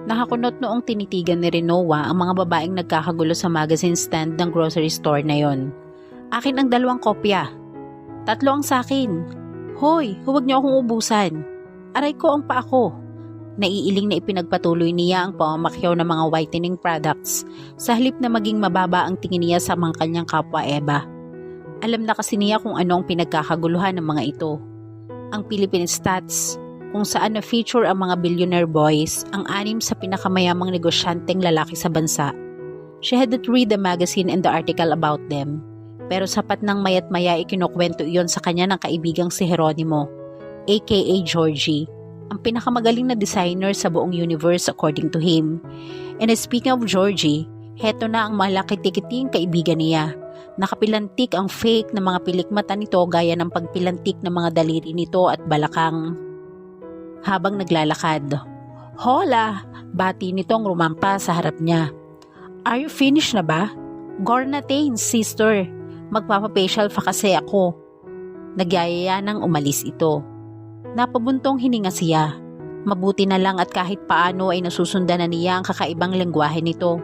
Nakakunot noong tinitigan ni Rinoa ang mga babaeng nagkakagulo sa magazine stand ng grocery store na yon. Akin ang 2 kopya. 3 ang sakin. Hoy, huwag niyo akong ubusan. Aray ko ang paa ko. Naiiling na ipinagpatuloy niya ang pamamakyaw ng mga whitening products sa halip na maging mababa ang tingin niya sa mga kanyang kapwa Eva. Alam na kasi niya kung ano ang pinagkakaguluhan ng mga ito. Ang Philippine Stats, kung saan na-feature ang mga billionaire boys, ang 6 sa pinakamayamang negosyanteng lalaki sa bansa. She had not read the magazine and the article about them, pero sapat ng mayat maya ikinukwento iyon sa kanya ng kaibigang si Jeronimo, aka Georgie, ang pinakamagaling na designer sa buong universe according to him. And speaking of Georgie, heto na ang malaki-tikiting kaibigan niya. Nakapilantik ang fake na mga pilikmata nito gaya ng pagpilantik ng mga daliri nito at balakang. Habang naglalakad, "Hola!" bati nitong rumampa sa harap niya. "Are you finished na ba?" "Gornatain, sister. Magpapafacial pa kasi ako." Nagyayaya nang umalis ito. Napabuntong hininga siya. Mabuti na lang at kahit paano ay nasusundan na niya ang kakaibang lengguwahe nito.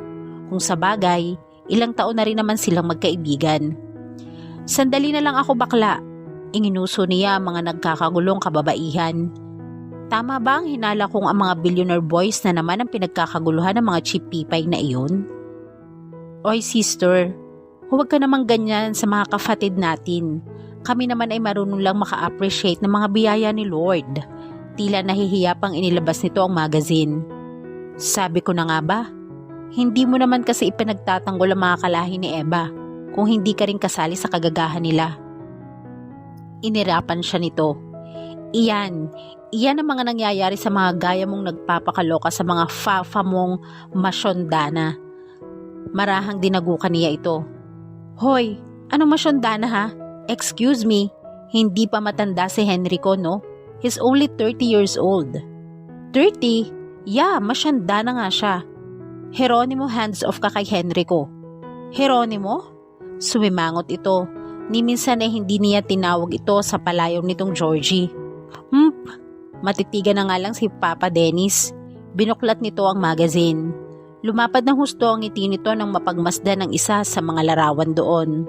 Kung sa bagay, ilang taon na rin naman silang magkaibigan. "Sandali na lang ako, bakla." Inginuso niya ang mga nagkakagulong kababaihan. Tama ba ang hinala kong ang mga billionaire boys na naman ang pinagkakaguluhan ng mga cheap pipay na iyon? "Oy sister, huwag ka namang ganyan sa mga kafatid natin. Kami naman ay marunong lang maka-appreciate ng mga biyaya ni Lord." Tila nahihiya pang inilabas nito ang magazine. "Sabi ko na nga ba? Hindi mo naman kasi ipinagtatanggol ang mga kalahi ni Eva kung hindi ka rin kasali sa kagagahan nila." Inirapan siya nito. Iyan ang mga nangyayari sa mga gaya mong nagpapakaloka sa mga fafa mong masyondana. Marahang dinagukan niya ito. "Hoy, anong masyondana ha? Excuse me, hindi pa matanda si Henrico, no? He's only 30 years old." 30? Yeah, masyanda na nga siya. "Jeronimo, hands off ka kay Henrico." "Jeronimo?" Sumimangot ito. Ni minsan ay hindi niya tinawag ito sa palayaw nitong Georgie. Matitigan na nga lang si Papa Dennis. Binuklat nito ang magazine. Lumapad ng husto ang ngiti nito nang mapagmasdan ng isa sa mga larawan doon.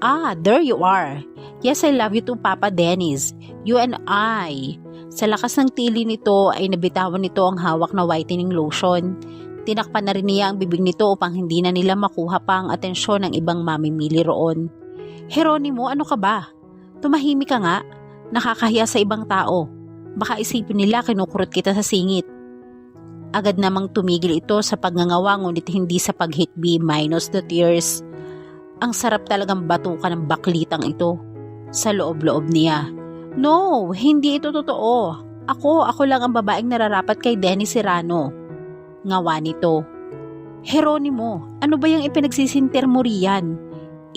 "Ah, there you are. Yes, I love you too, Papa Dennis. You and I." Sa lakas ng tili nito ay nabitawan nito ang hawak na whitening lotion. Tinakpan na rin niya ang bibig nito upang hindi na nila makuha pa ang atensyon ng ibang mamimili roon. "Jeronimo, ano ka ba? Tumahimik ka nga. Nakakahiya sa ibang tao. Baka isipin nila kinukurot kita sa singit." Agad namang tumigil ito sa pagngangawa ngunit hindi sa paghikbi minus the tears. Ang sarap talagang batukan ng baklitang ito. Sa loob-loob niya. "No, hindi ito totoo. Ako lang ang babaeng nararapat kay Dennis Serrano." Ngawa nito. "Jeronimo, ano ba yung ipinagsisinter mo riyan?"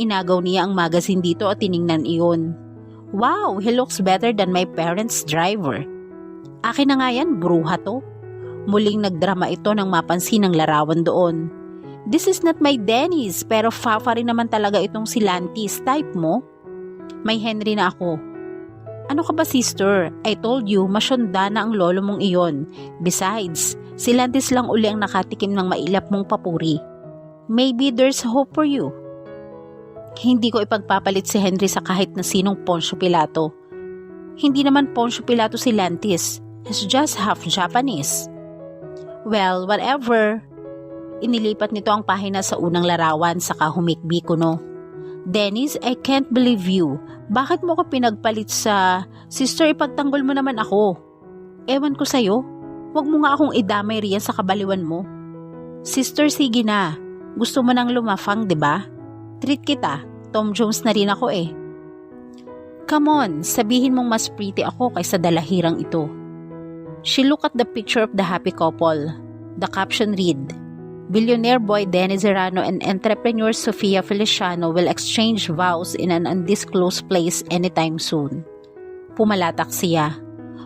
Inagaw niya ang magazine dito at tiningnan iyon. "Wow, he looks better than my parents' driver." "Akin na nga yan, bruha to." Muling nagdrama ito nang mapansin ang larawan doon. "This is not my Dennis, pero fafa rin naman talaga itong si Lantis. Type mo?" "May Henry na ako." "Ano ka ba, sister? I told you, masyonda na ang lolo mong iyon. Besides, si Lantis lang uli ang nakatikim ng mailap mong papuri. Maybe there's hope for you." "Hindi ko ipagpapalit si Henry sa kahit na sinong Poncio Pilato." "Hindi naman Poncio Pilato si Lantis. He's just half Japanese." "Well, whatever." Inilipat nito ang pahina sa unang larawan saka humikbi kuno. "Dennis, I can't believe you. Bakit mo ko pinagpalit sa... Sister, ipagtanggol mo naman ako." "Ewan ko sa'yo. Huwag mo nga akong idamay riyan sa kabaliwan mo." "Sister, sige na. Gusto mo nang lumafang, diba? Treat kita. Tom Jones na rin ako eh." "Come on, sabihin mong mas pretty ako kaysa dalahirang ito." She looked at the picture of the happy couple. The caption read, "Billionaire boy Dennis Serrano and entrepreneur Sofia Feliciano will exchange vows in an undisclosed place anytime soon." Pumalatak siya.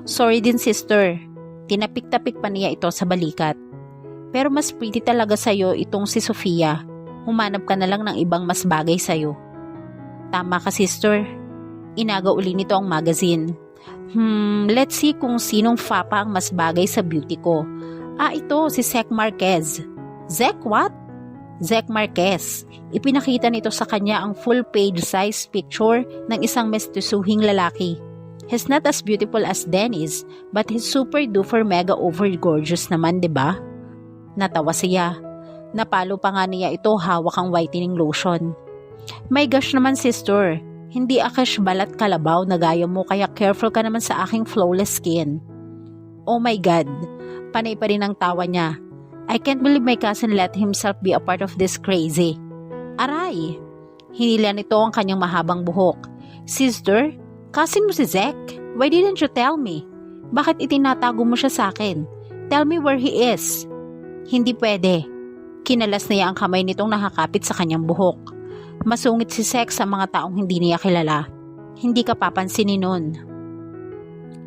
"Sorry din, sister." Tinapik-tapik pa niya ito sa balikat. "Pero mas pretty talaga sa'yo itong si Sofia. Humanap ka na lang ng ibang mas bagay sa'yo." "Tama ka, sister." Inaga uli nito ang magazine. Let's see kung sinong fapa ang mas bagay sa beauty ko. Ito si Zek Marquez. Zek what? Zek Marquez. Ipinakita nito sa kanya ang full-page size picture ng isang mestizuhing lalaki. He's not as beautiful as Dennis, but he's super duper mega over gorgeous naman, 'di ba? Natawa siya. Napalo pa nga niya ito hawak ang whitening lotion. My gosh naman sister, hindi akash balat kalabaw na gaya mo kaya careful ka naman sa aking flawless skin. Oh my God, panay pa rin ang tawa niya. I can't believe my cousin let himself be a part of this crazy. Aray! Hinila nito ang kanyang mahabang buhok. Sister, cousin mo si Zek? Why didn't you tell me? Bakit itinatago mo siya sa akin? Tell me where he is. Hindi pwede. Kinalas niya ang kamay nitong nakakapit sa kanyang buhok. Masungit si Zek sa mga taong hindi niya kilala. Hindi ka papansinin nun.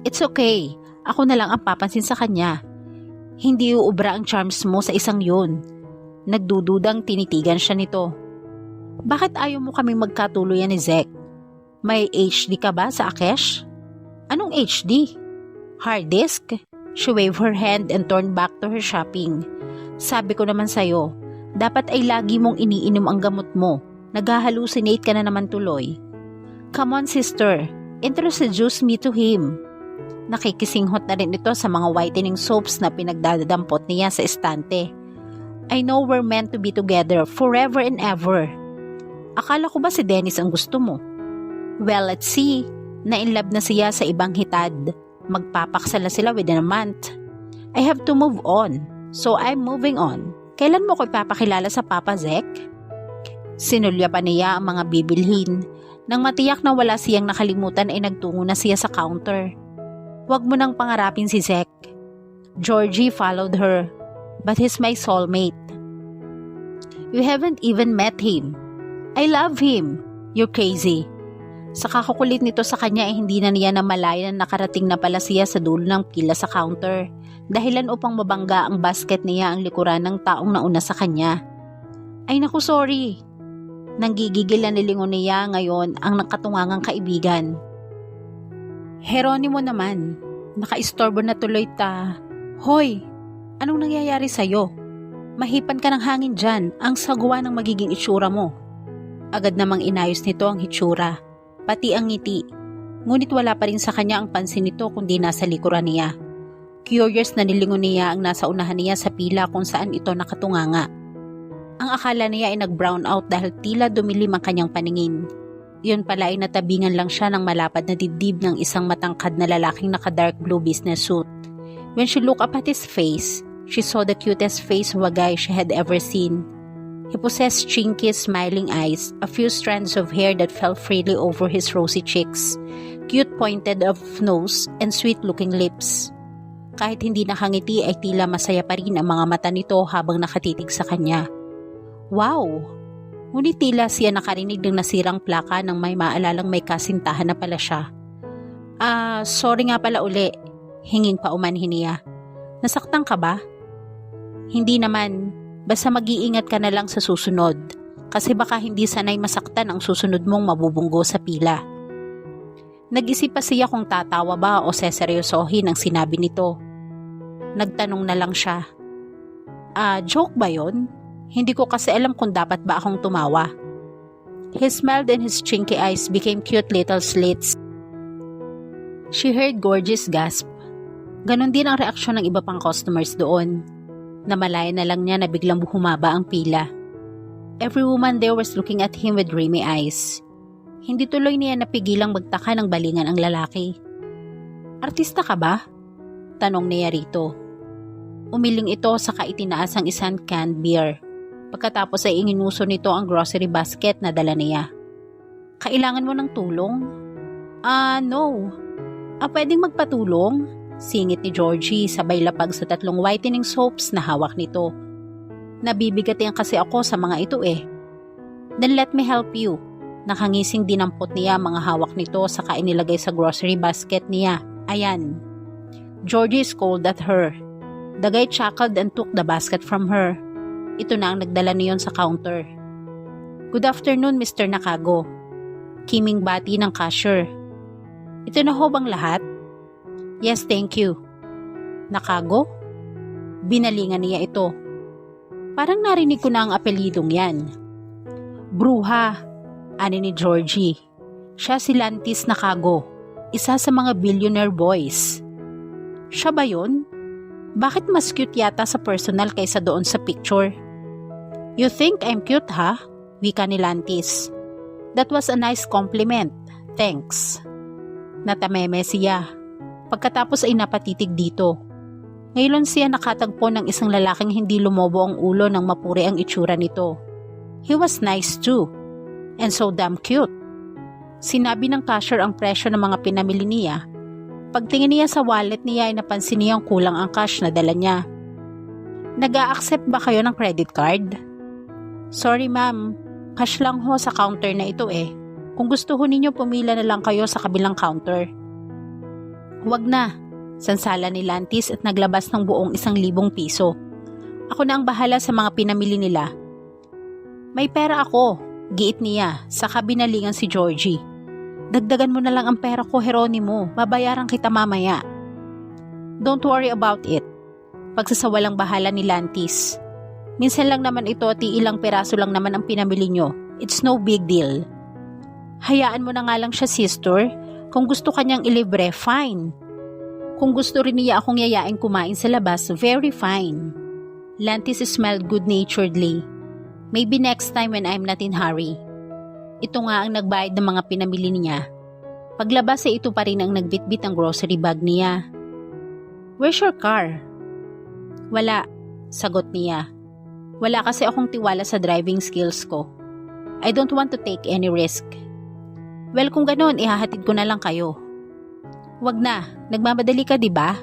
It's okay. Ako na lang ang papansin sa kanya. Hindi uubra ang charms mo sa isang yun. Nagdududang tinitigan siya nito. Bakit ayaw mo kaming magkatuluyan ni Zek? May HD ka ba sa Akesh? Anong HD? Hard disk? She waved her hand and turned back to her shopping. Sabi ko naman sa'yo, dapat ay lagi mong iniinom ang gamot mo. Nag-hallucinate ka na naman tuloy. Come on sister, introduce me to him. Nakikisinghot na rin ito sa mga whitening soaps na pinagdadampot niya sa estante. I know we're meant to be together forever and ever. Akala ko ba si Dennis ang gusto mo? Well, let's see. Na-inlove na siya sa ibang hitad. Magpapaksal na sila within a month. I have to move on. So I'm moving on. Kailan mo ko ipapakilala sa Papa Zek? Sinulya pa niya ang mga bibilhin. Nang matiyak na wala siyang nakalimutan ay nagtungo na siya sa counter. Huwag mo nang pangarapin si Zek. Georgie followed her. But he's my soulmate. You haven't even met him. I love him. You're crazy. Sa kakukulit nito sa kanya ay hindi na niya namalaya na nakarating na pala siya sa dulo ng pila sa counter. Dahilan upang mabangga ang basket niya ang likuran ng taong nauna sa kanya. Ay naku sorry. Nanggigigil na nilingon niya ngayon ang nakatungangang kaibigan. Heronimo naman, nakaistorbo na tuloy ta. Hoy, anong nangyayari sa'yo? Mahipan ka ng hangin dyan, ang sagwa ng magiging itsura mo. Agad namang inayos nito ang hitsura, pati ang ngiti. Ngunit wala pa rin sa kanya ang pansin nito kundi nasa likuran niya. Curious na nilingon niya ang nasa unahan niya sa pila kung saan ito nakatunganga. Ang akala niya ay nag-brown out dahil tila dumilim ang kanyang paningin. Yun pala ay natabingan lang siya ng malapad na dibdib ng isang matangkad na lalaking naka-dark blue business suit. When she looked up at his face, she saw the cutest face of a guy she had ever seen. He possessed chinky, smiling eyes, a few strands of hair that fell freely over his rosy cheeks, cute pointed of nose, and sweet-looking lips. Kahit hindi nakangiti ay tila masaya pa rin ang mga mata nito habang nakatitig sa kanya. Wow! Ngunit tila siya nakarinig ng nasirang plaka nang may maalalang may kasintahan na pala siya. Sorry nga pala uli. Hinging pa umanhin niya. Nasaktan ka ba? Hindi naman. Basta mag-iingat ka na lang sa susunod. Kasi baka hindi sanay masaktan ang susunod mong mabubunggo sa pila. Nag-isip pa siya kung tatawa ba o seseryosohin ang sinabi nito. Nagtanong na lang siya. Joke ba yon? Hindi ko kasi alam kung dapat ba akong tumawa. He smiled and his chinky eyes became cute little slits. She heard Gorgeous gasp. Ganon din ang reaksyon ng iba pang customers doon. Namalaya na lang niya na biglang humaba ang pila. Every woman there was looking at him with dreamy eyes. Hindi tuloy niya napigilang magtaka ng balingan ang lalaki. Artista ka ba? Tanong niya rito. Umiling ito saka itinaas ang isang canned beer. Pagkatapos ay inginuso nito ang grocery basket na dala niya. Kailangan mo ng tulong? No. Pwedeng magpatulong? Singit ni Georgie sabay lapag sa 3 whitening soaps na hawak nito. Nabibigatian kasi ako sa mga ito eh. Then let me help you. Nakangising dinampot niya mga hawak nito saka inilagay sa grocery basket niya. Ayan. Georgie scolded at her. The guy chuckled and took the basket from her. Ito na ang nagdala niyon sa counter. Good afternoon, Mr. Nakago. Kiming bati ng cashier. Ito na ho bang lahat? Yes, thank you. Nakago? Binalingan niya ito. Parang narinig ko na ang apelidong yan. Bruha, ani ni Georgie. Siya si Lantis Nakago, isa sa mga billionaire boys. Siya ba yun? Bakit mas cute yata sa personal kaysa doon sa picture? You think I'm cute, ha? Wika ni Lantis. That was a nice compliment. Thanks. Natameme siya. Pagkatapos ay napatitig dito. Ngayon siya nakatagpo ng isang lalaking hindi lumobo ang ulo nang mapuri ang itsura nito. He was nice too. And so damn cute. Sinabi ng cashier ang presyo ng mga pinamili niya. Pagtingin niya sa wallet niya ay napansin niyang kulang ang cash na dala niya. Nag-a-accept ba kayo ng credit card? Sorry ma'am, cash lang ho sa counter na ito eh. Kung gusto ho ninyo pumila na lang kayo sa kabilang counter. Huwag na, sansala ni Lantis at naglabas ng buong 1,000 piso. Ako na ang bahala sa mga pinamili nila. May pera ako, giit niya, saka binalingan si Georgie. Dagdagan mo na lang ang pera ko, Jeronimo, babayaran kita mamaya. Don't worry about it. Pagsasawalang bahala ni Lantis. Minsan lang naman ito at ilang peraso lang naman ang pinamili nyo. It's no big deal. Hayaan mo na nga lang siya, sister. Kung gusto kanyang ilibre, fine. Kung gusto rin niya akong yayain kumain sa labas, very fine. Lantis smiled good-naturedly. Maybe next time when I'm not in hurry. Ito nga ang nagbayad ng mga pinamili niya. Paglabas ay ito pa rin ang nagbitbit ang grocery bag niya. Where's your car? Wala, sagot niya. Wala kasi akong tiwala sa driving skills ko. I don't want to take any risk. Well, kung ganoon, ihahatid ko na lang kayo. Wag na, nagmamadali ka, di ba?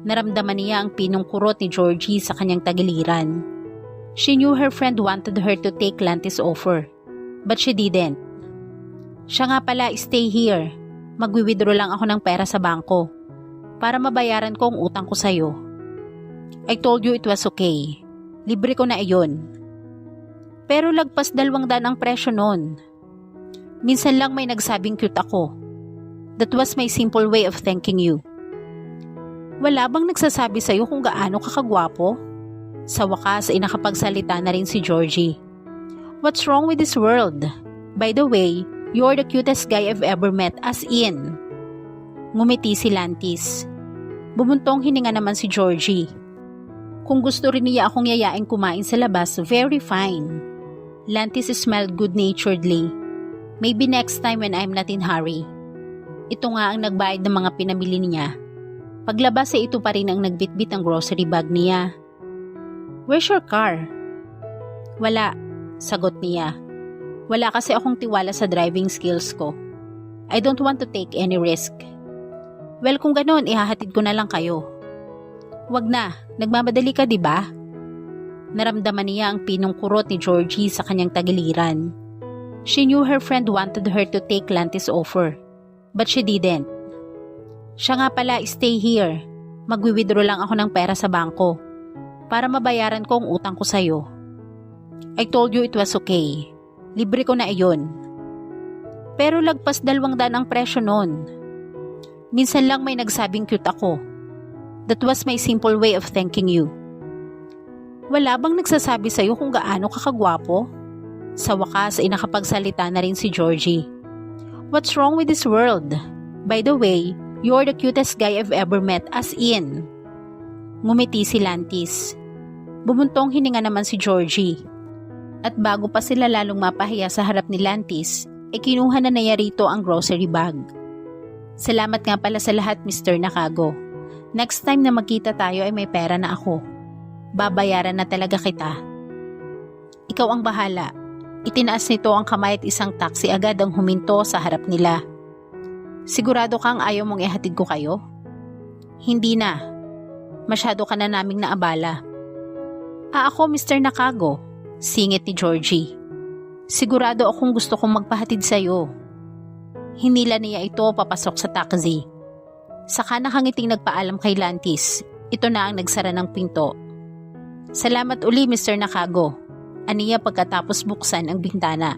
Naramdaman niya ang pinong kurot ni Georgie sa kanyang tagiliran. She knew her friend wanted her to take Lantis' offer, but she didn't. Siya nga pala, stay here. Magwi-withdraw lang ako ng pera sa bangko para mabayaran ko ang utang ko sa'yo. I told you it was okay. Libre ko na iyon. Pero lagpas 200 ang presyo nun. Minsan lang may nagsabing cute ako. That was my simple way of thanking you. Wala bang nagsasabi sa'yo kung gaano kakagwapo? Sa wakas ay nakapagsalita na rin si Georgie. What's wrong with this world? By the way, you're the cutest guy I've ever met, as in. Ngumiti si Lantis. Bumuntong hininga naman si Georgie. Kung gusto rin niya akong yayain kumain sa labas, very fine. Lantis smiled good-naturedly. Maybe next time when I'm not in hurry. Ito nga ang nagbayad ng mga pinamili niya. Paglabas ay ito pa rin ang nagbitbit ang grocery bag niya. Where's your car? Wala, sagot niya. Wala kasi akong tiwala sa driving skills ko. I don't want to take any risk. Well, kung ganoon, ihahatid ko na lang kayo. Wag na, nagmamadali ka, di ba? Naramdaman niya ang pinong kurot ni Georgie sa kanyang tagiliran. She knew her friend wanted her to take Lantis' offer, but she didn't. Siya nga pala, stay here. Magwi-withdraw lang ako ng pera sa bangko para mabayaran ko ang utang ko sa'yo. I told you it was okay. Libre ko na iyon. Pero lagpas 200 ang presyo nun. Minsan lang may nagsabing cute ako. That was my simple way of thanking you. Wala bang nagsasabi sa'yo kung gaano kakagwapo? Sa wakas ay nakapagsalita na rin si Georgie. What's wrong with this world? By the way, you're the cutest guy I've ever met, as in. Ngumiti si Lantis. Bumuntong hininga naman si Georgie. At bago pa sila lalong mapahiya sa harap ni Lantis, kinuha na niya rito ang grocery bag. Salamat nga pala sa lahat, Mr. Nakago. Next time na magkita tayo ay may pera na ako. Babayaran na talaga kita. Ikaw ang bahala. Itinaas nito ang kamay at isang taxi agad ang huminto sa harap nila. Sigurado kang ayaw mong ihatid ko kayo? Hindi na. Masyado ka na naming naabala. Ako, Mr. Nakago. Singit ni Georgie. Sigurado akong gusto kong magpahatid sa'yo. Hinila niya ito papasok sa taxi. Saka nakangiting nagpaalam kay Lantis. Ito na ang nagsara ng pinto. Salamat uli, Mr. Nakago. Aniya pagkatapos buksan ang bintana.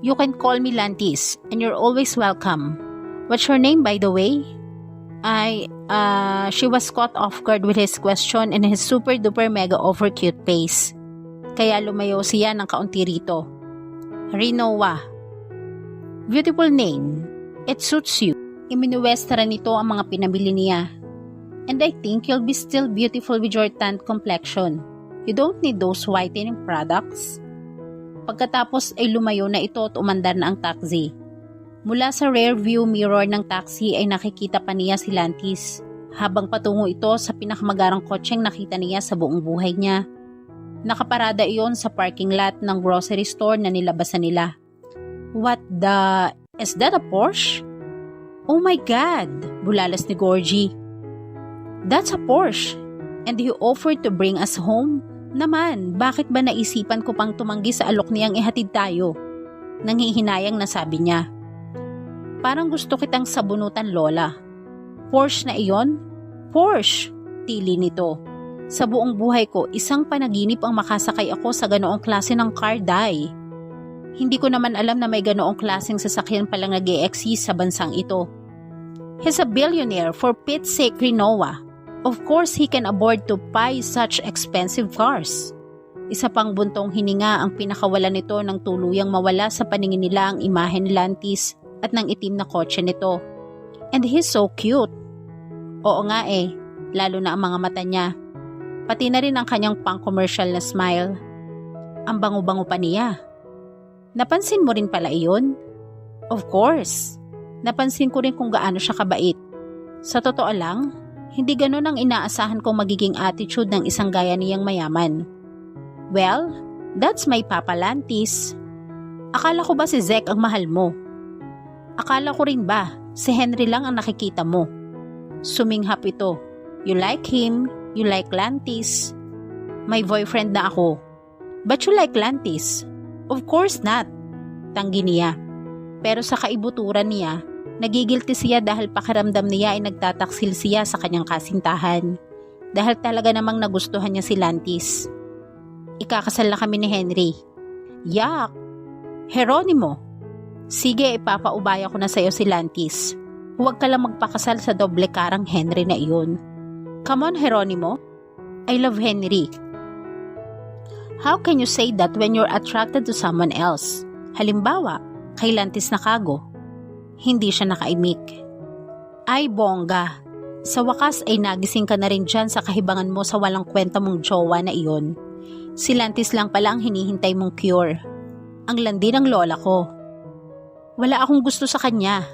You can call me Lantis and you're always welcome. What's your name, by the way? She was caught off guard with his question and his super duper mega over cute face. Kaya lumayo siya ng kaunti rito. Rinoa. Beautiful name. It suits you. Iminuwestara nito ang mga pinabili niya. And I think you'll be still beautiful with your tanned complexion. You don't need those whitening products. Pagkatapos ay lumayo na ito at umandar na ang taxi. Mula sa rear view mirror ng taxi ay nakikita pa niya si Lantis habang patungo ito sa pinakamagarang kotseng nakita niya sa buong buhay niya. Nakaparada iyon sa parking lot ng grocery store na nilabasan nila. What the... Is that a Porsche? Oh my God! Bulalas ni Gorgie. That's a Porsche. And you offered to bring us home? Naman, bakit ba naisipan ko pang tumanggi sa alok niyang ihatid tayo? Nanghihinayang na sabi niya. Parang gusto kitang sabunutan, Lola. Porsche na iyon? Porsche! Tili nito. Sa buong buhay ko, isang panaginip ang makasakay ako sa ganoong klase ng car, Day. Hindi ko naman alam na may ganoong klaseng sasakyan palang nag-e-exist sa bansang ito. He's a billionaire, for Pete's sake, Rinoa. Of course, he can afford to buy such expensive cars. Isa pang buntong hininga ang pinakawalan nito nang tuluyang mawala sa paningin nila ang imahe ni Lantis at ng itim na kotse nito. And he's so cute. Oo nga lalo na ang mga mata niya. Pati na rin ang kanyang pang-commercial na smile. Ang bango-bango pa niya. Napansin mo rin pala iyon? Of course. Napansin ko rin kung gaano siya kabait. Sa totoo lang, hindi ganun ang inaasahan kong magiging attitude ng isang gaya niyang mayaman. Well, that's my Papa Lantis. Akala ko ba si Zek ang mahal mo? Akala ko rin ba si Henry lang ang nakikita mo? Suminghap ito. You like him, you like Lantis. May boyfriend na ako. But you like Lantis? Of course not. Tanggi niya. Pero sa kaibuturan niya, nagigilty siya dahil pakiramdam niya ay nagtataksil siya sa kanyang kasintahan. Dahil talaga namang nagustuhan niya si Lantis. Ikakasal na kami ni Henry. Yak! Geronimo! Sige, ipapaubaya ko na sa'yo si Lantis. Huwag ka lang magpakasal sa doble karang Henry na iyon. Come on, Geronimo. I love Henry. How can you say that when you're attracted to someone else? Halimbawa, kay Lantis na kago. Hindi siya nakaimik. Ay, bongga. Sa wakas ay nagising ka na rin dyan sa kahibangan mo sa walang kwenta mong jowa na iyon. Si Lantis lang pala ang hinihintay mong cure. Ang landi ng lola ko. Wala akong gusto sa kanya.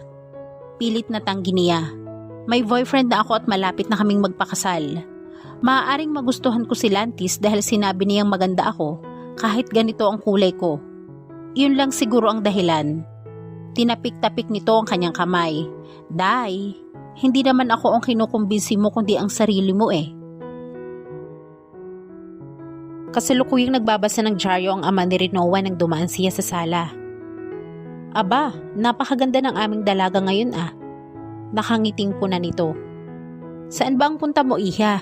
Pilit na tanggi niya. May boyfriend na ako at malapit na kaming magpakasal. Maaaring magustuhan ko si Lantis dahil sinabi niyang maganda ako kahit ganito ang kulay ko. Iyon lang siguro ang dahilan. Tinapik-tapik nito ang kanyang kamay. Day, hindi naman ako ang kinukumbinsi mo kundi ang sarili mo . Kasalukuyang nagbabasa ng dyaryo ang ama ni Rinoa nang dumaan siya sa sala. Aba, napakaganda ng aming dalaga ngayon . Nakangiting po na nito. Saan ba ang punta mo, Iha?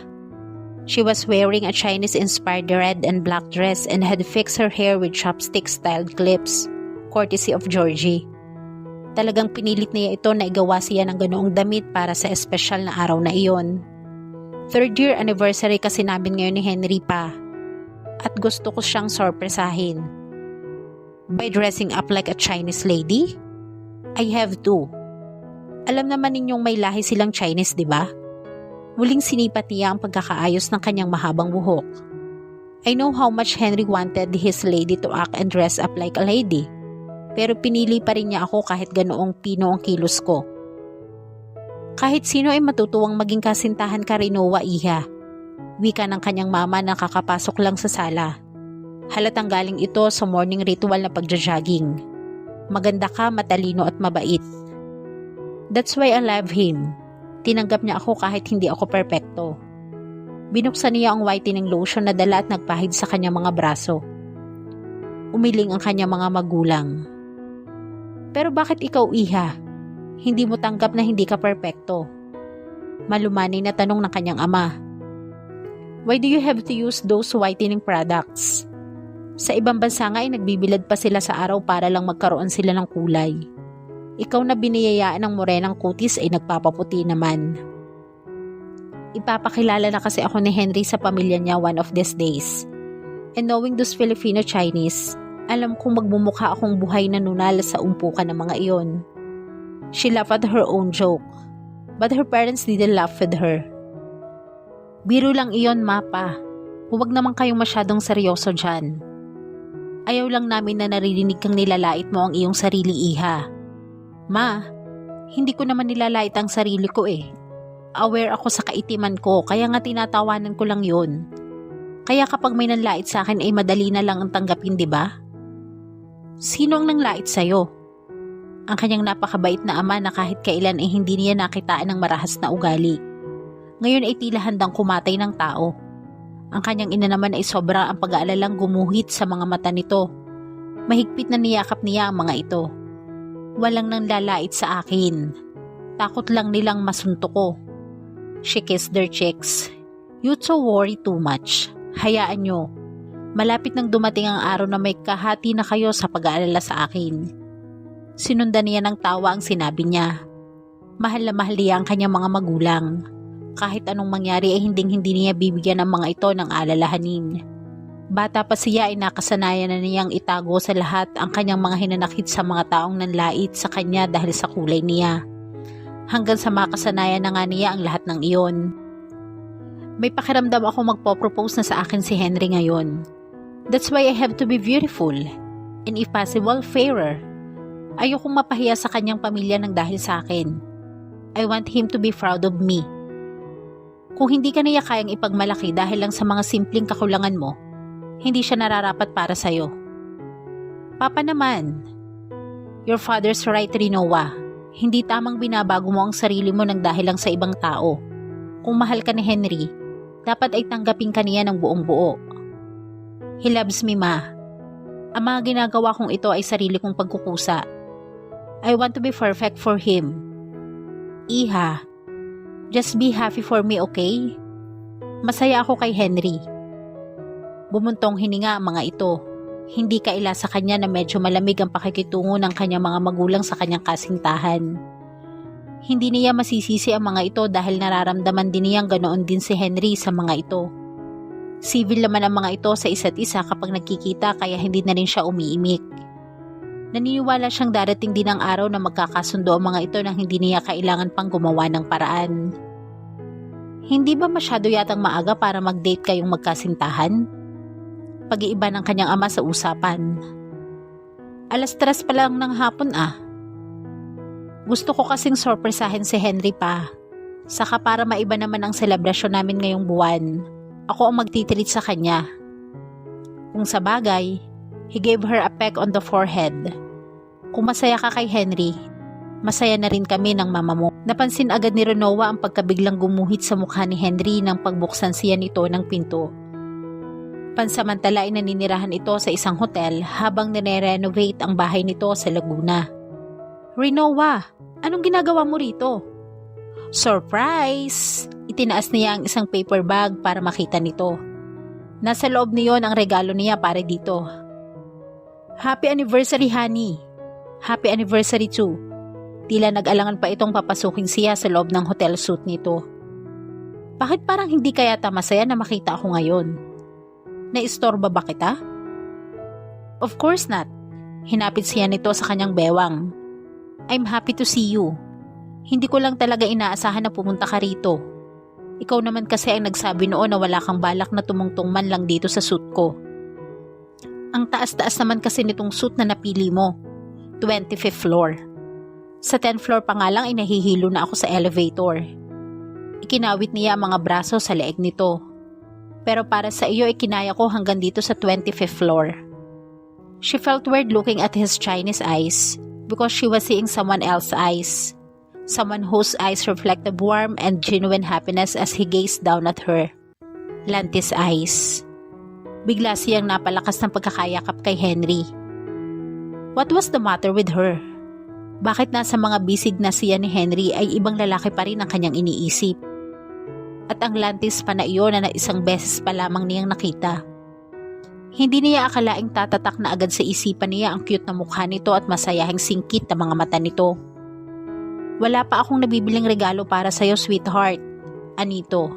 She was wearing a Chinese-inspired red and black dress and had fixed her hair with chopstick-styled clips, courtesy of Georgie. Talagang pinilit niya ito na igawa siya ng ganoong damit para sa espesyal na araw na iyon. 3rd year anniversary kasi namin ngayon ni Henry pa. At gusto ko siyang sorpresahin. By dressing up like a Chinese lady? I have to. Alam naman ninyong may lahi silang Chinese, di ba? Muling sinipat niya ang pagkakaayos ng kanyang mahabang buhok. I know how much Henry wanted his lady to act and dress up like a lady. Pero pinili pa rin niya ako kahit ganoong pino ang kilos ko. Kahit sino ay matutuwang maging kasintahan ka, Rinoa, Iha. Wika ng kanyang mama na kakapasok lang sa sala. Halatang galing ito sa morning ritual na pagja-jogging. Maganda ka, matalino at mabait. That's why I love him. Tinanggap niya ako kahit hindi ako perpekto. Binuksan niya ang whitening lotion na dala at nagpahid sa kanyang mga braso. Umiling ang kanyang mga magulang. Pero bakit ikaw, Iha? Hindi mo tanggap na hindi ka perpekto? Malumani na tanong ng kanyang ama. Why do you have to use those whitening products? Sa ibang bansa nga ay nagbibilad pa sila sa araw para lang magkaroon sila ng kulay. Ikaw na biniyayaan ng morenang kutis ay nagpapaputi naman. Ipapakilala na kasi ako ni Henry sa pamilya niya one of these days. And knowing those Filipino-Chinese, alam kong magmumukha akong buhay na nunal sa umpukan ng mga iyon. She laughed at her own joke, but her parents didn't laugh with her. Biro lang iyon, Mapa. Huwag naman kayong masyadong seryoso dyan. Ayaw lang namin na naririnig kang nilalait mo ang iyong sarili, Iha. Ma, hindi ko naman nilalait ang sarili ko eh. Aware ako sa kaitiman ko, kaya nga tinatawanan ko lang yun. Kaya kapag may nanlait sa akin ay madali na lang ang tanggapin, di ba? Sino ang nanglait sa'yo? Ang kanyang napakabait na ama na kahit kailan ay hindi niya nakitaan ng marahas na ugali. Ngayon ay tila handang kumatay ng tao. Ang kanyang ina naman ay sobra ang pag-aalalang gumuhit sa mga mata nito. Mahigpit na niyakap niya ang mga ito. Walang nanlalait sa akin. Takot lang nilang masunto ko. She kissed their cheeks. You two worry too much. Hayaan nyo. Malapit nang dumating ang araw na may kahati na kayo sa pag-aalala sa akin. Sinundan niya ng tawa ang sinabi niya. Mahal na mahal niya ang kanyang mga magulang. Kahit anong mangyari ay hindi niya bibigyan ng mga ito ng alalahanin. Bata pa siya ay nakasanayan na niyang itago sa lahat ang kanyang mga hinanakit sa mga taong nanlait sa kanya dahil sa kulay niya. Hanggang sa makasanayan na nga niya ang lahat ng iyon. May pakiramdam ako magpo-propose na sa akin si Henry ngayon. That's why I have to be beautiful. And if possible, fairer. Ayokong mapahiya sa kanyang pamilya ng dahil sa akin. I want him to be proud of me. Kung hindi ka niya kayang ipagmalaki dahil lang sa mga simpleng kakulangan mo, hindi siya nararapat para sa'yo. Papa naman, your father's right, Rinoa. Hindi tamang binabago mo ang sarili mo ng dahil lang sa ibang tao. Kung mahal ka ni Henry, dapat ay tanggapin ka niya ng buong buo. He loves me, Ma. Ang mga ginagawa kong ito ay sarili kong pagkukusa. I want to be perfect for him. Iha, just be happy for me, okay? Masaya ako kay Henry. Bumuntong hininga ang mga ito. Hindi kaila sa kanya na medyo malamig ang pakikitungo ng kanyang mga magulang sa kanyang kasintahan. Hindi niya masisisi ang mga ito dahil nararamdaman din niyang ganoon din si Henry sa mga ito. Civil naman ang mga ito sa isa't isa kapag nagkikita kaya hindi na rin siya umiimik. Naniniwala siyang darating din ang araw na magkakasundo ang mga ito nang hindi niya kailangan pang gumawa ng paraan. Hindi ba masyado yatang maaga para mag-date kayong magkasintahan? Pag-iiba ng kanyang ama sa usapan. 3:00 pa lang ng hapon ah. Gusto ko kasing sorpresahin si Henry pa. Saka para maiba naman ang selebrasyon namin ngayong buwan, ako ang magtitreat sa kanya. Kung sa bagay, he gave her a peck on the forehead. Kung masaya ka kay Henry, masaya na rin kami ng mama mo. Napansin agad ni Renoa ang pagkabiglang gumuhit sa mukha ni Henry nang pagbuksan siya nito ng pinto. Pansamantala ay naninirahan ito sa isang hotel habang nire-renovate ang bahay nito sa Laguna. Renoa, anong ginagawa mo rito? Surprise! Itinaas niya ang isang paper bag para makita nito. Nasa loob niyon ang regalo niya para dito. Happy anniversary, honey! Happy anniversary too! Tila nag-alangan pa itong papasukin siya sa loob ng hotel suite nito. Bakit parang hindi kaya masaya na makita ako ngayon? Naistorba ba kita? Of course not. Hinapit siya nito sa kanyang bewang. I'm happy to see you. Hindi ko lang talaga inaasahan na pumunta ka rito. Ikaw naman kasi ang nagsabi noon na wala kang balak na tumungtong man lang dito sa suit ko. Ang taas-taas naman kasi nitong suit na napili mo. 25th floor. Sa 10th floor pa nga lang ay nahihilo na ako sa elevator. Ikinawit niya ang mga braso sa leeg nito. Pero para sa iyo ay kinaya ko hanggang dito sa 25th floor. She felt weird looking at his Chinese eyes because she was seeing someone else's eyes. Someone whose eyes reflected warmth and genuine happiness as he gazed down at her. Lantis eyes. Bigla siyang napalakas ng pagkakayakap kay Henry. What was the matter with her? Bakit nasa mga bisig na siya ni Henry ay ibang lalaki pa rin ang kanyang iniisip? At ang lantis pa na iyon na isang beses pa lamang niyang nakita. Hindi niya akalaing tatatak na agad sa isipan niya ang cute na mukha nito at masayahing singkit na mga mata nito. Wala pa akong nabibiling regalo para sa'yo, sweetheart. Anito,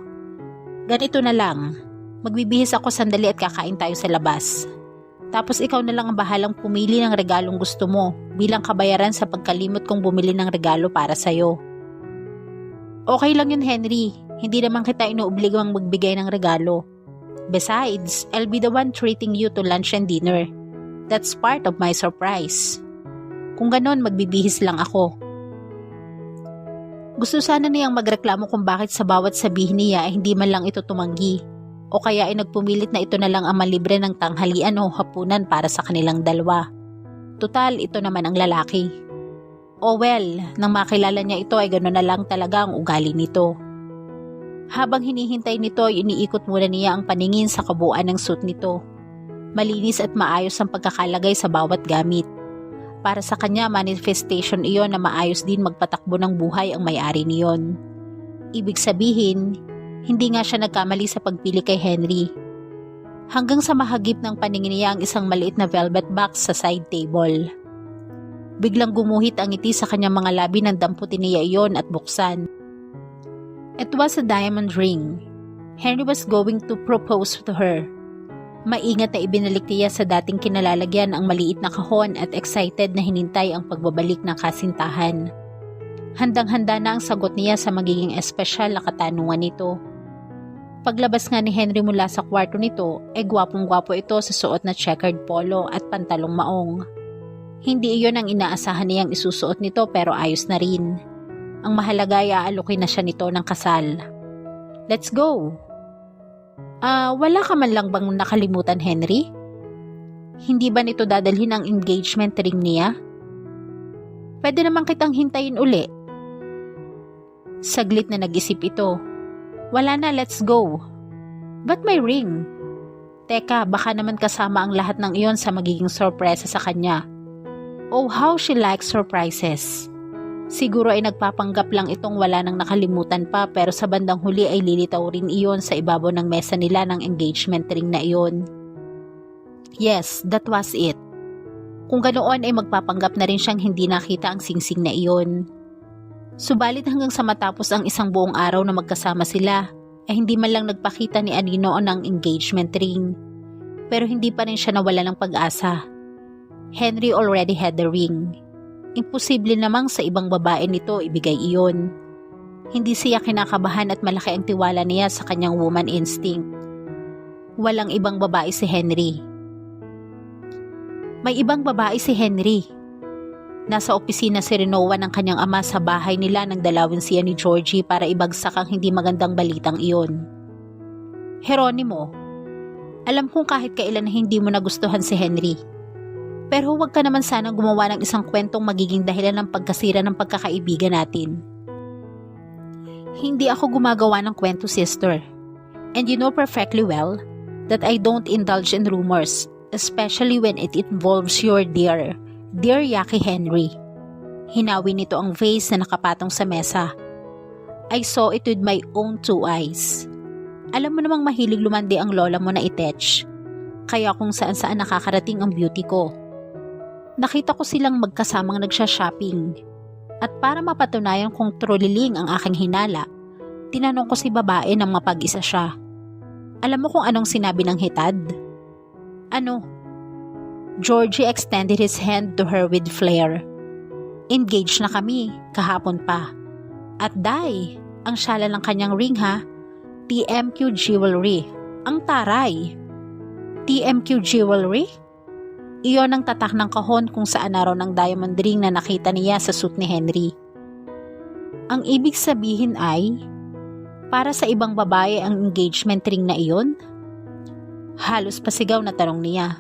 ganito na lang. Magbibihis ako sandali at kakain tayo sa labas. Tapos ikaw na lang ang bahalang pumili ng regalong gusto mo bilang kabayaran sa pagkalimot kong bumili ng regalo para sa'yo. Okay lang yun, Henry. Hindi naman kita inuobligong magbigay ng regalo. Besides, I'll be the one treating you to lunch and dinner. That's part of my surprise. Kung ganon, magbibihis lang ako. Gusto sana niyang magreklamo kung bakit sa bawat sabihin niya ay hindi man lang ito tumanggi. O kaya ay nagpumilit na ito na lang ang malibre ng tanghalian o hapunan para sa kanilang dalawa. Tutal, ito naman ang lalaki. Oh well, nang makilala niya ito ay gano'n na lang talaga ang ugali nito. Habang hinihintay nito ay iniikot muna niya ang paningin sa kabuuan ng suit nito. Malinis at maayos ang pagkakalagay sa bawat gamit. Para sa kanya, manifestation iyon na maayos din magpatakbo ng buhay ang may-ari niyon. Ibig sabihin, hindi nga siya nagkamali sa pagpili kay Henry. Hanggang sa mahagip ng paningin niya ang isang maliit na velvet box sa side table. Biglang gumuhit ang ngiti sa kanyang mga labi nang damputin niya iyon at buksan. It was a diamond ring. Henry was going to propose to her. Maingat na ibinalik niya sa dating kinalalagyan ang maliit na kahon at excited na hinintay ang pagbabalik ng kasintahan. Handang-handa na ang sagot niya sa magiging espesyal na katanungan nito. Paglabas nga ni Henry mula sa kwarto nito, gwapong-gwapo ito sa suot na checkered polo at pantalong maong. Hindi iyon ang inaasahan niyang isusuot nito pero ayos na rin. Ang mahalaga ay aalukin na siya nito ng kasal. Let's go! Wala ka man lang bang nakalimutan, Henry? Hindi ba nito dadalhin ang engagement ring niya? Pwede naman kitang hintayin uli. Saglit na nag-isip ito. Wala na, let's go. But my ring? Teka, baka naman kasama ang lahat ng iyon sa magiging sorpresa sa kanya. Oh, how she likes surprises. Siguro ay nagpapanggap lang itong wala nang nakalimutan pa pero sa bandang huli ay lilitaw rin iyon sa ibabaw ng mesa nila ng engagement ring na iyon. Yes, that was it. Kung ganoon ay magpapanggap na rin siyang hindi nakita ang singsing na iyon. Subalit hanggang sa matapos ang isang buong araw na magkasama sila, ay hindi man lang nagpakita ni Anino ng engagement ring. Pero hindi pa rin siya nawala ng pag-asa. Henry already had the ring. Imposible namang sa ibang babae nito ibigay iyon. Hindi siya kinakabahan at malaki ang tiwala niya sa kanyang woman instinct. Walang ibang babae si Henry. May ibang babae si Henry. Nasa opisina si Rinoa ng kanyang ama sa bahay nila nang dalawin siya ni Georgie para ibagsak ang hindi magandang balitang iyon. Jeronimo, alam kong kahit kailan hindi mo nagustuhan si Henry. Pero huwag ka naman sana gumawa ng isang kwentong magiging dahilan ng pagkasira ng pagkakaibigan natin. Hindi ako gumagawa ng kwento, sister. And you know perfectly well that I don't indulge in rumors, especially when it involves your dear Yaki Henry. Hinawi nito ang vase na nakapatong sa mesa. I saw it with my own two eyes. Alam mo namang mahilig lumandi ang lola mo na itech. Kaya kung saan-saan nakakarating ang beauty ko. Nakita ko silang magkasamang nagsha-shopping. At para mapatunayan kung truliling ang aking hinala, tinanong ko si babae nang mapag-isa siya. Alam mo kung anong sinabi ng hitad? Ano? Georgie extended his hand to her with flair. Engaged na kami, kahapon pa. At Day, ang syala ng kanyang ring ha, TMQ Jewelry. Ang taray. TMQ Jewelry? Iyon ang tatak ng kahon kung saan naroon ang diamond ring na nakita niya sa suit ni Henry. Ang ibig sabihin ay, para sa ibang babae ang engagement ring na iyon? Halos pasigaw na tanong niya.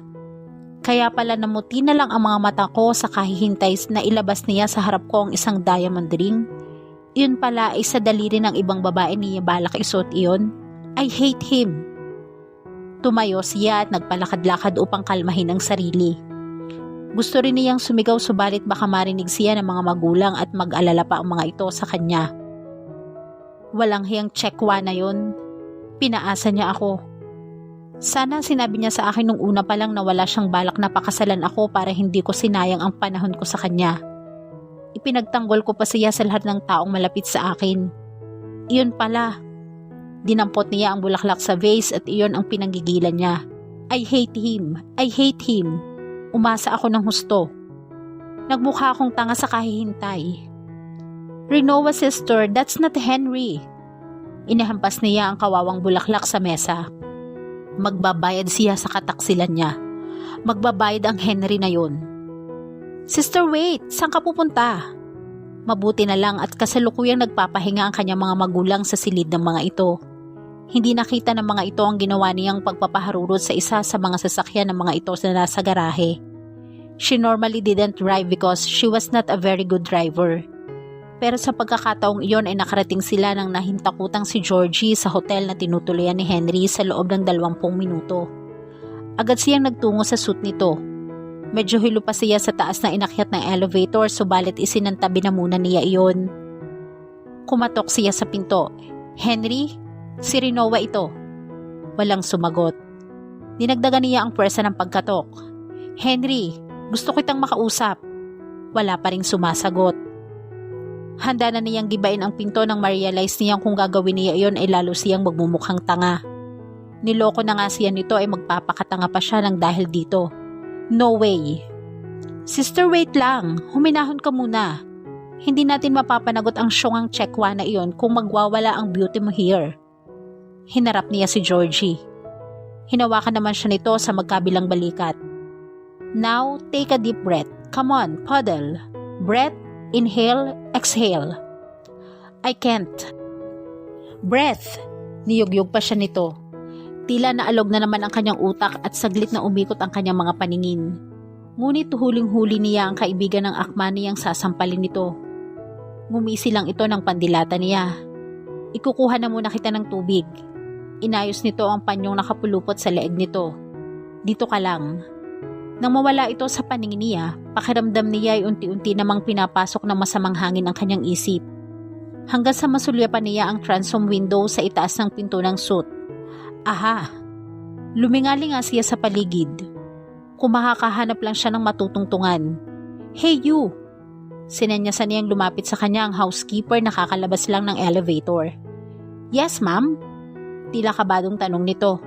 Kaya pala namuti na lang ang mga mata ko sa kahihintay na ilabas niya sa harap ko ang isang diamond ring. Iyon pala ay sa daliri ng ibang babae niya balak isuot iyon. I hate him. Tumayo siya at nagpalakad-lakad upang kalmahin ang sarili. Gusto rin niyang sumigaw subalit baka marinig siya ng mga magulang at mag-alala pa ang mga ito sa kanya. Walang hiyang tsekwa na yon. Pinaasa niya ako. Sana sinabi niya sa akin nung una pa lang na wala siyang balak na pakasalan ako para hindi ko sinayang ang panahon ko sa kanya. Ipinagtanggol ko pa siya sa lahat ng taong malapit sa akin. Iyon pala, Dinampot niya ang bulaklak sa vase at iyon ang pinanggigilan niya. I hate him. I hate him. Umasa ako ng husto. Nagmukha akong tanga sa kahihintay. Rinoa sister, that's not Henry. Inahampas niya ang kawawang bulaklak sa mesa. Magbabayad siya sa kataksilan niya. Magbabayad ang Henry na yun. Sister, wait! Saan ka pupunta? Mabuti na lang at kasalukuyang nagpapahinga ang kanyang mga magulang sa silid ng mga ito. Hindi nakita ng mga ito ang ginawa niyang pagpapaharurot sa isa sa mga sasakyan ng mga ito na nasa garahe. She normally didn't drive because she was not a very good driver. Pero sa pagkakataong iyon ay nakarating sila ng nahintakutang si Georgie sa hotel na tinutuloyan ni Henry sa loob ng 20 minuto. Agad siyang nagtungo sa suite nito. Medyo hilo pa siya sa taas na inakyat ng elevator subalit isinantabi na muna niya iyon. Kumatok siya sa pinto. Henry, si Rinoa ito. Walang sumagot. Dinagdagan niya ang pwersa ng pagkatok. Henry, gusto kitang makausap. Wala pa ring sumasagot. Handa na niyang gibain ang pinto nang ma-realize niyang kung gagawin niya iyon ay lalo siyang magmumukhang tanga. Niloko na nga siya nito ay magpapakatanga pa siya ng dahil dito. No way. Sister, wait lang. Huminahon ka muna. Hindi natin mapapanagot ang syungang tsekwa na iyon kung magwawala ang beauty mo here. Hinarap niya si Georgie. Hinawakan naman siya nito sa magkabilang balikat. Now, take a deep breath. Come on, puddle. Breath, inhale, exhale. I can't. Breath. Niyugyug pa siya nito. Tila naalog na naman ang kanyang utak at saglit na umikot ang kanyang mga paningin. Ngunit huling-huli niya ang kaibigan ng akma niyang sasampalin nito. Ngumisi lang ito ng pandilata niya. Ikukuha na muna kita ng tubig. Inayos nito ang panyong nakapulupot sa leeg nito. Dito ka lang. Nang mawala ito sa paningin niya, pakiramdam niya ay unti-unti namang pinapasok ng masamang hangin ang kanyang isip. Hanggang sa masulyapan niya ang transom window sa itaas ng pinto ng suite. Aha! Lumingali nga siya sa paligid. Kung makakahanap lang siya ng matutungtungan. Hey you! Sinanyasan niyang lumapit sa kanya ang housekeeper na kakalabas lang ng elevator. Yes, ma'am? Tila kabadong tanong nito.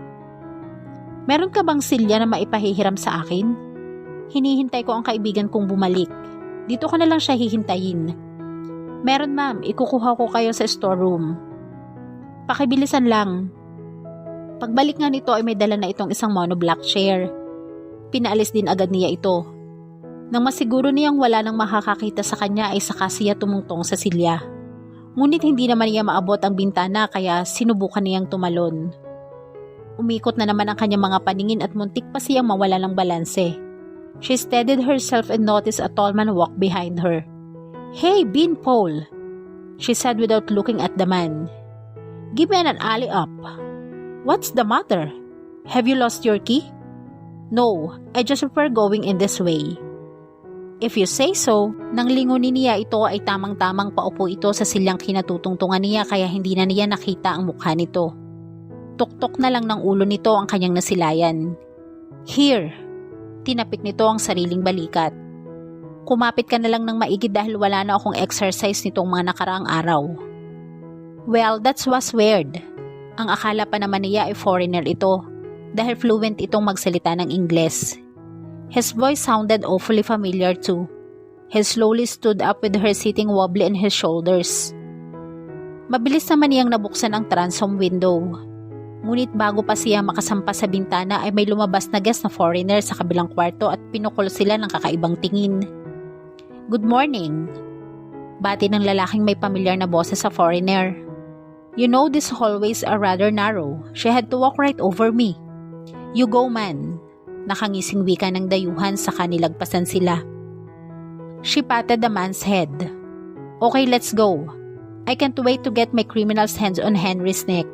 Meron ka bang silya na maipahihiram sa akin? Hinihintay ko ang kaibigan kong bumalik. Dito ko na lang siya hihintayin. Meron, ma'am. Ikukuha ko kayo sa storeroom. Pakibilisan lang. Pagbalik nga nito ay may dala na itong isang monoblock chair. Pinaalis din agad niya ito. Nang masiguro niyang wala nang makakakita sa kanya ay saka siya tumungtong sa silya. Ngunit hindi naman niya maabot ang bintana kaya sinubukan niyang tumalon. Umikot na naman ang kanyang mga paningin at muntik pa siyang mawala ng balanse. She steadied herself and noticed a tall man walk behind her. Hey, Beanpole! She said without looking at the man. Give me an alley up. What's the matter? Have you lost your key? No, I just prefer going in this way. If you say so, nang lingunin niya ito ay tamang-tamang paupo ito sa silyang kinatutungtungan niya kaya hindi na niya nakita ang mukha nito. Tuktok na lang ng ulo nito ang kanyang nasilayan. Here! Tinapik nito ang sariling balikat. Kumapit ka na lang ng maigid dahil wala na akong exercise nitong mga nakaraang araw. Well, that was weird. Ang akala pa naman niya ay foreigner ito dahil fluent itong magsalita ng Ingles. His voice sounded awfully familiar too. He slowly stood up with her sitting wobbly on his shoulders. Mabilis naman niyang nabuksan ang transom window. Ngunit bago pa siya makasampa sa bintana ay may lumabas na guest na foreigner sa kabilang kwarto at pinukol sila ng kakaibang tingin. Good morning. Bati ng lalaking may pamilyar na boses sa foreigner. You know these hallways are rather narrow. She had to walk right over me. You go, man. Nakangising wika ng dayuhan sa kanilagpasan sila. She patted the man's head. Okay, let's go. I can't wait to get my criminal's hands on Henry's neck.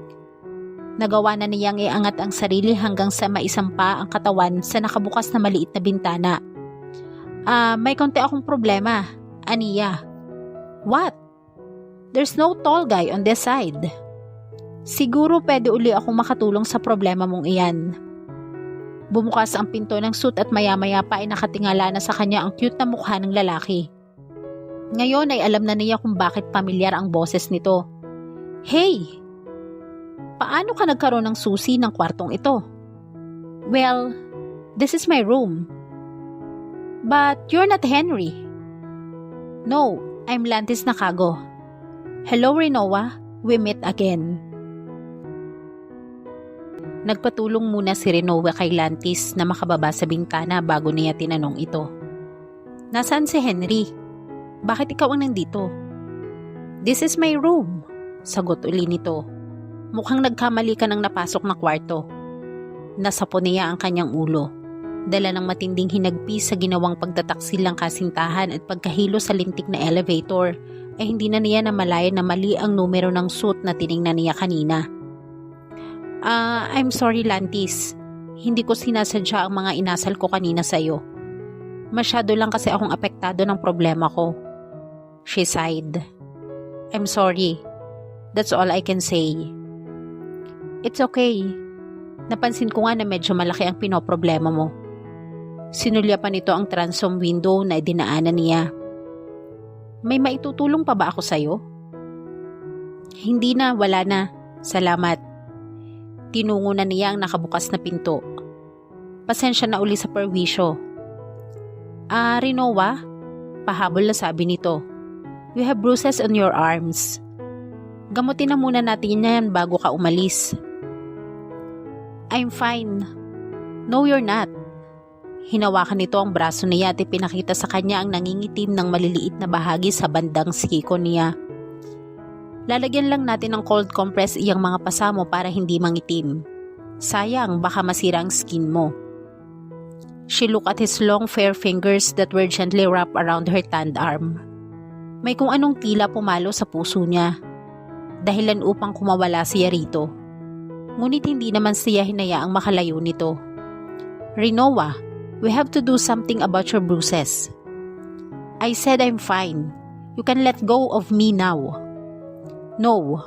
Nagawa na niyang iangat ang sarili hanggang sa maisampa ang katawan sa nakabukas na maliit na bintana. May konti akong problema. Aniya. What? There's no tall guy on this side. Siguro pwede uli akong makatulong sa problema mong iyan. Bumukas ang pinto ng suit at maya-maya pa ay nakatingala na sa kanya ang cute na mukha ng lalaki. Ngayon ay alam na niya kung bakit pamilyar ang boses nito. Hey! Paano ka nagkaroon ng susi ng kwartong ito? Well, this is my room. But you're not Henry. No, I'm Lantis Nakago. Hello, Rinoa. We meet again. Nagpatulong muna si Rinoa kay Lantis na makababa sa bintana bago niya tinanong ito. Nasaan si Henry? Bakit ikaw ang nandito? This is my room, sagot uli nito. Mukhang nagkamali ka ng napasok na kwarto. Nasapo niya ang kanyang ulo. Dala ng matinding hinagpi sa ginawang pagtataksil ng kasintahan at pagkahilo sa lintik na elevator, ay hindi na niya namalayan na mali ang numero ng suit na tiningnan niya kanina. I'm sorry, Lantis. Hindi ko sinasadya ang mga inasal ko kanina sa'yo. Masyado lang kasi akong apektado ng problema ko. She sighed. I'm sorry. That's all I can say. It's okay. Napansin ko nga na medyo malaki ang pinoproblema mo. Sinulya pa nito ang transom window na dinaanan niya. May maitutulong pa ba ako sa'yo? Hindi na, wala na. Salamat. Tinungo na niya ang nakabukas na pinto. Pasensya na uli sa perwisyo. Rinoa? Pahabol na sabi nito. You have bruises on your arms. Gamutin na muna natin yan bago ka umalis. I'm fine. No, you're not. Hinawakan nito ang braso niya at ipinakita sa kanya ang nangingitim ng maliliit na bahagi sa bandang siko niya. Lalagyan lang natin ng cold compress iyang mga pasa mo para hindi mangitim. Sayang, baka masira ang skin mo. She looked at his long fair fingers that were gently wrapped around her tanned arm. May kung anong tila pumalo sa puso niya. Dahilan upang kumawala siya rito. Ngunit hindi naman siya hinayaang makalayo nito. Rinoa, we have to do something about your bruises. I said I'm fine. You can let go of me now. No.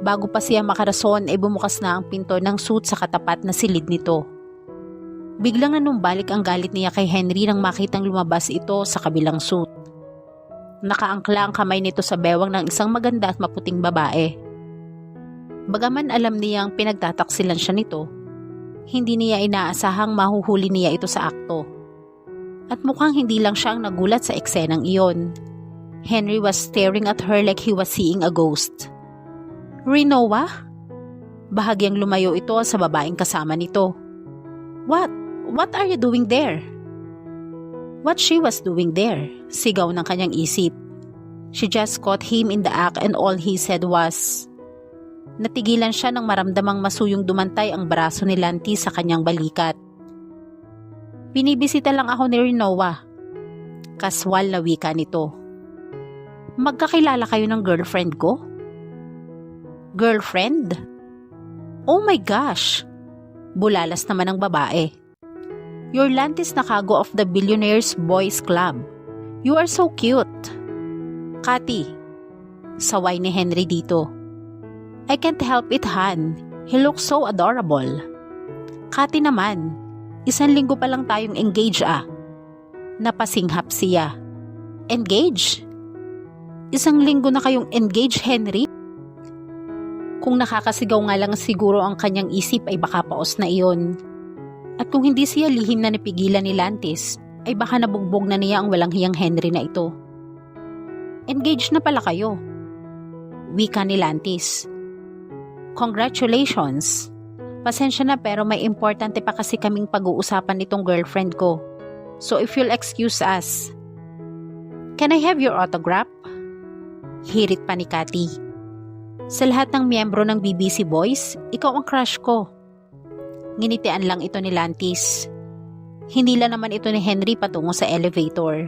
Bago pa siya makarason ay bumukas na ang pinto ng suit sa katapat na silid nito. Biglang nanumbalik ang galit niya kay Henry nang makitang lumabas ito sa kabilang suit. Nakaangkla ang kamay nito sa bewang ng isang maganda at maputing babae. Bagaman alam niyang pinagtataksilan siya nito, hindi niya inaasahang mahuhuli niya ito sa akto. At mukhang hindi lang siya ang nagulat sa eksenang iyon. Henry was staring at her like he was seeing a ghost. Rinoa? Bahagyang lumayo ito sa babaeng kasama nito. What? What are you doing there? What she was doing there? Sigaw ng kanyang isip. She just caught him in the act and all he said was... Natigilan siya nang maramdamang masuyong dumantay ang braso ni Lantis sa kanyang balikat. Binibisita lang ako ni Rinoa. Kaswal na wika nito. Magkakilala kayo ng girlfriend ko? Girlfriend? Oh my gosh! Bulalas naman ang babae. You're Lantis Nakago of the Billionaires Boys Club. You are so cute. Kati, saway ni Henry dito. I can't help it, Han. He looks so adorable. Kati naman, 1 linggo pa lang tayong engaged Napasinghap siya. Engaged? 1 linggo na kayong engaged, Henry? Kung nakakasigaw nga lang siguro ang kanyang isip ay baka paos na iyon. At kung hindi siya lihim na napigilan ni Lantis, ay baka nabugbog na niya ang walang hiyang Henry na ito. Engaged na pala kayo. Wika ni Lantis. Congratulations. Pasensya na pero may importante pa kasi kaming pag-uusapan nitong girlfriend ko. So if you'll excuse us. Can I have your autograph? Hirit pa ni Kati. Sa lahat ng miyembro ng BBC Boys, ikaw ang crush ko. Nginitian lang ito ni Lantis. Hinila naman ito ni Henry patungo sa elevator.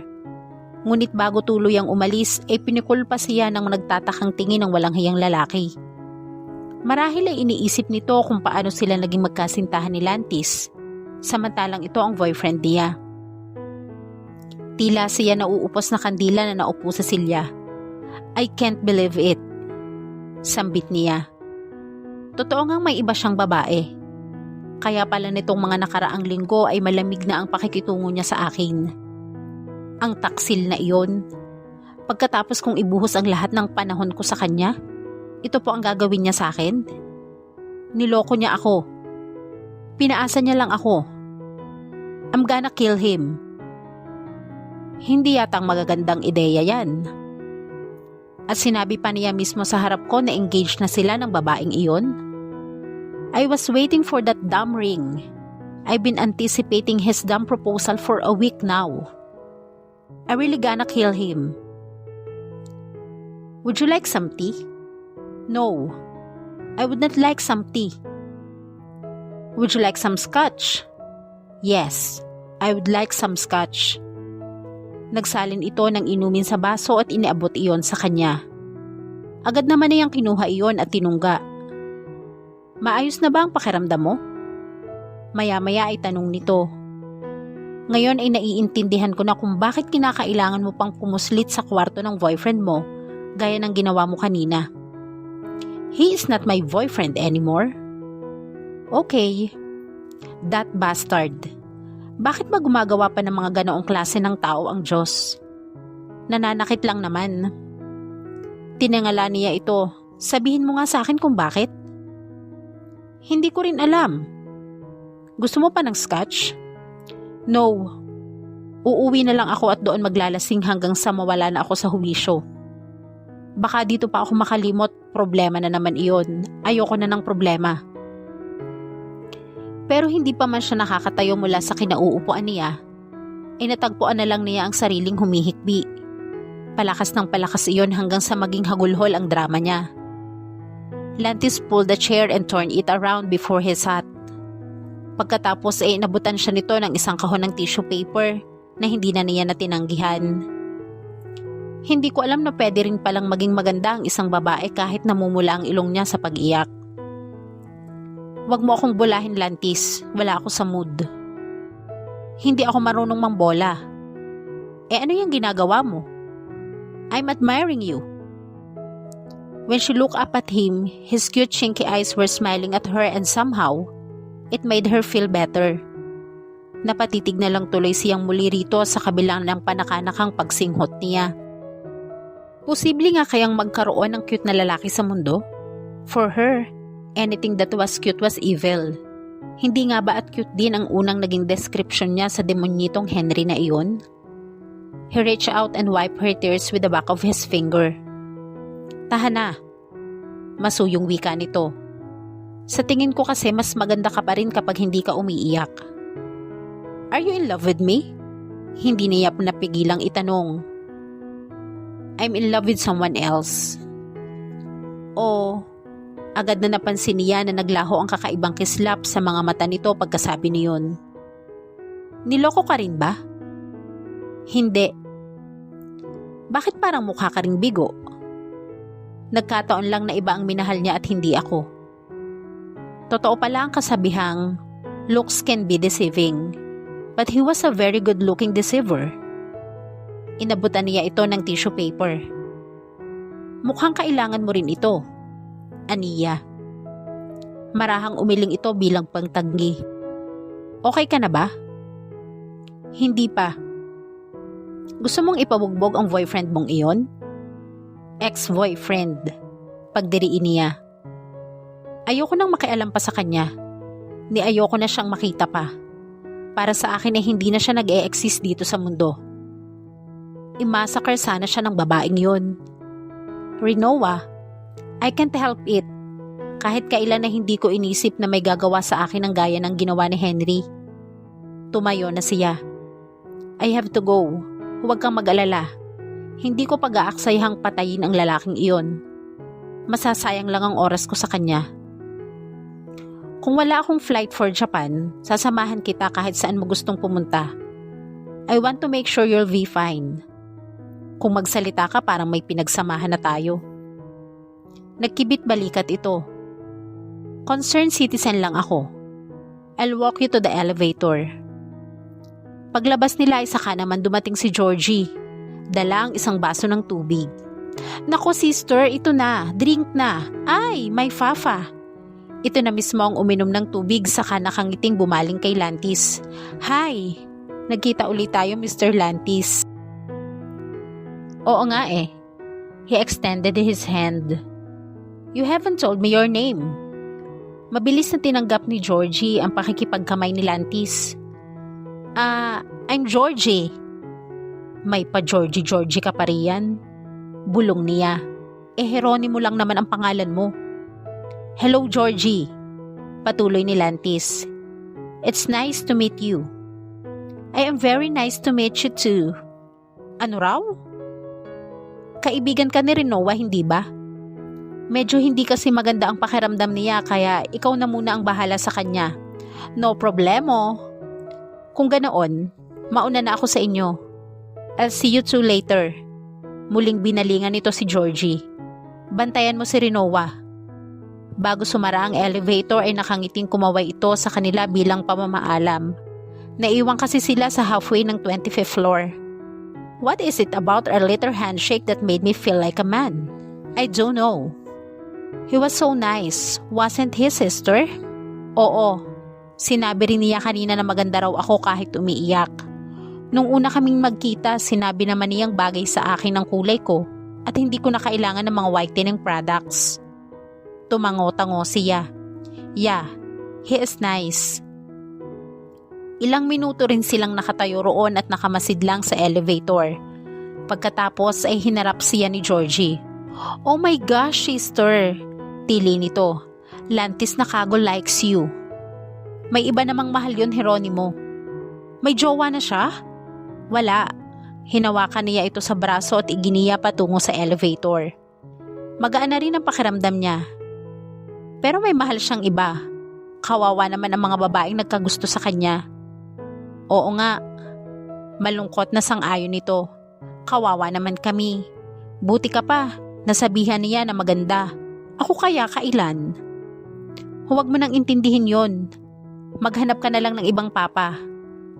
Ngunit bago tuluyang umalis, ay pinikul pa siya ng nagtatakang tingin ng walang hiyang lalaki. Marahil ay iniisip nito kung paano sila naging magkasintahan ni Lantis, samantalang ito ang boyfriend niya. Tila siya nauupos na kandila na naupo sa silya. I can't believe it. Sambit niya. Totoo ngang may iba siyang babae. Kaya pala nitong mga nakaraang linggo ay malamig na ang pakikitungo niya sa akin. Ang taksil na iyon. Pagkatapos kong ibuhos ang lahat ng panahon ko sa kanya, ito po ang gagawin niya sa akin? Niloko niya ako. Pinaasa niya lang ako. I'm gonna kill him. Hindi yatang magagandang ideya yan. At sinabi pa niya mismo sa harap ko na engaged na sila ng babaeng iyon. I was waiting for that damn ring. I've been anticipating his damn proposal for a week now. I really gonna kill him. Would you like some tea? No, I would not like some tea. Would you like some scotch? Yes, I would like some scotch. Nagsalin ito ng inumin sa baso at iniabot iyon sa kanya. Agad naman niyang kinuha iyon at tinungga. Maayos na ba ang pakiramdam mo? Maya-maya ay tanong nito. Ngayon ay naiintindihan ko na kung bakit kinakailangan mo pang pumuslit sa kwarto ng boyfriend mo, gaya ng ginawa mo kanina. He is not my boyfriend anymore. Okay. That bastard. Bakit ba gumagawa pa ng mga ganoong klase ng tao ang Diyos? Nananakit lang naman. Tinangala niya ito. Sabihin mo nga sa akin kung bakit. Hindi ko rin alam. Gusto mo pa ng scotch? No. Uuwi na lang ako at doon maglalasing hanggang sa mawala na ako sa huwisyo. Baka dito pa ako makalimot, problema na naman iyon. Ayoko na ng problema. Pero hindi pa man siya nakakatayo mula sa kinauupuan niya, ay natagpuan na lang niya ang sariling humihikbi. Palakas ng palakas iyon hanggang sa maging hagulhol ang drama niya. Lantis pulled the chair and turned it around before his hat. Pagkatapos ay inabutan siya nito ng isang kahon ng tissue paper na hindi na niya natinanggihan. Hindi ko alam na pwede rin palang maging maganda ang isang babae kahit namumula ang ilong niya sa pag-iyak. Huwag mo akong bulahin, Lantis. Wala ako sa mood. Hindi ako marunong mambola. Ano yung ginagawa mo? I'm admiring you. When she looked up at him, his cute chinky eyes were smiling at her and somehow, it made her feel better. Napatitig na lang tuloy siyang muli rito sa kabilang ng panakanakang pagsinghot niya. Posible nga kayang magkaroon ng cute na lalaki sa mundo? For her, anything that was cute was evil. Hindi nga ba at cute din ang unang naging description niya sa demonyitong Henry na iyon? He reached out and wiped her tears with the back of his finger. Tahan na. Masuyong wika nito. Sa tingin ko kasi mas maganda ka pa rin kapag hindi ka umiiyak. Are you in love with me? Hindi niya napigilang itanong. I'm in love with someone else. Oh, agad na napansin niya na naglaho ang kakaibang kislap sa mga mata nito pagkasabi niyon. Niloko ka rin ba? Hindi. Bakit parang mukha ka ring bigo? Nagkataon lang na iba ang minahal niya at hindi ako. Totoo pala ang kasabihang, looks can be deceiving. But he was a very good-looking deceiver. Inabutan niya ito ng tissue paper. Mukhang kailangan mo rin ito, aniya. Marahang umiling ito bilang pangtanggi. Okay ka na ba? Hindi pa. Gusto mong ipabugbog ang boyfriend mong iyon? Ex-boyfriend, pagdiriin niya. Ayoko nang makialam pa sa kanya. Ni ayoko na siyang makita pa. Para sa akin ay hindi na siya nag-e-exist dito sa mundo. I-massacre sana siya ng babaeng yun. Rinoa, I can't help it. Kahit kailan na hindi ko inisip na may gagawa sa akin ang gaya ng ginawa ni Henry. Tumayo na siya. I have to go. Huwag kang mag-alala. Hindi ko pag-aaksayhang patayin ang lalaking iyon. Masasayang lang ang oras ko sa kanya. Kung wala akong flight for Japan, sasamahan kita kahit saan mo gustong pumunta. I want to make sure you'll be fine. Kung magsalita ka parang may pinagsamahan na tayo. Nagkibit balikat ito. Concerned citizen lang ako. I'll walk you to the elevator. Paglabas nila ay saka naman dumating si Georgie. Dala ang isang baso ng tubig. Nako sister, ito na. Drink na. Ay, may fafa. Ito na mismo ang uminom ng tubig saka nakangiting bumaling kay Lantis. Hi! Nagkita ulit tayo, Mr. Lantis. Oo nga eh. He extended his hand. You haven't told me your name. Mabilis na tinanggap ni Georgie ang pakikipagkamay ni Lantis. I'm Georgie. May pa-Georgie ka pa riyan. Bulong niya. Jeronimo lang naman ang pangalan mo. Hello Georgie. Patuloy ni Lantis. It's nice to meet you. I am very nice to meet you too. Ano raw? Kaibigan ka ni Rinoa, hindi ba? Medyo hindi kasi maganda ang pakiramdam niya kaya ikaw na muna ang bahala sa kanya. No problemo. Kung ganoon, mauna na ako sa inyo. I'll see you two later. Muling binalingan nito si Georgie. Bantayan mo si Rinoa. Bago sumara ang elevator ay nakangiting kumaway ito sa kanila bilang pamamaalam. Naiwan kasi sila sa halfway ng 25th floor. What is it about our little handshake that made me feel like a man? I don't know. He was so nice. Wasn't he, sister? Oo. Sinabi rin niya kanina na maganda raw ako kahit umiiyak. Nung una kaming magkita, sinabi naman niyang bagay sa akin ang kulay ko at hindi ko na kailangan ng mga whitening products. Tumango-tango siya. Yeah, he is nice. Ilang minuto rin silang nakatayo roon at nakamasid lang sa elevator. Pagkatapos ay hinarap siya ni Georgie. Oh my gosh, sister! Tili nito. Lantis na Kago likes you. May iba namang mahal yon, Jeronimo. May jowa na siya? Wala. Hinawakan niya ito sa braso at iginiya patungo sa elevator. Magaan na rin ang pakiramdam niya. Pero may mahal siyang iba. Kawawa naman ang mga babaeng nagkagusto sa kanya. Oo nga. Malungkot na sang-ayon nito. Kawawa naman kami. Buti ka pa. Nasabihan niya na maganda. Ako kaya kailan? Huwag mo nang intindihin yon. Maghanap ka na lang ng ibang papa.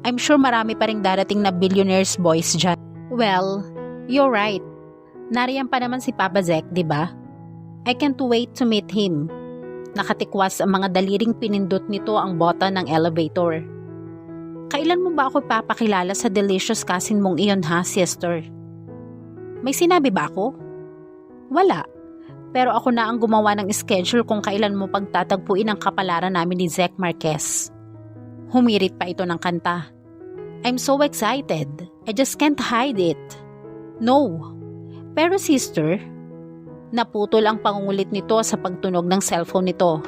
I'm sure marami pa ring darating na billionaires boys dyan. Well, you're right. Nariyan pa naman si Papa Zek, di ba? I can't wait to meet him. Nakatikwas ang mga daliring pinindot nito ang button ng elevator. Kailan mo ba ako papakilala sa delicious cousin mong iyon ha, sister? May sinabi ba ako? Wala. Pero ako na ang gumawa ng schedule kung kailan mo pagtatagpuin ang kapalaran namin ni Zek Marquez. Humirit pa ito ng kanta. I'm so excited. I just can't hide it. No. Pero sister, naputol ang pangungulit nito sa pagtunog ng cellphone nito.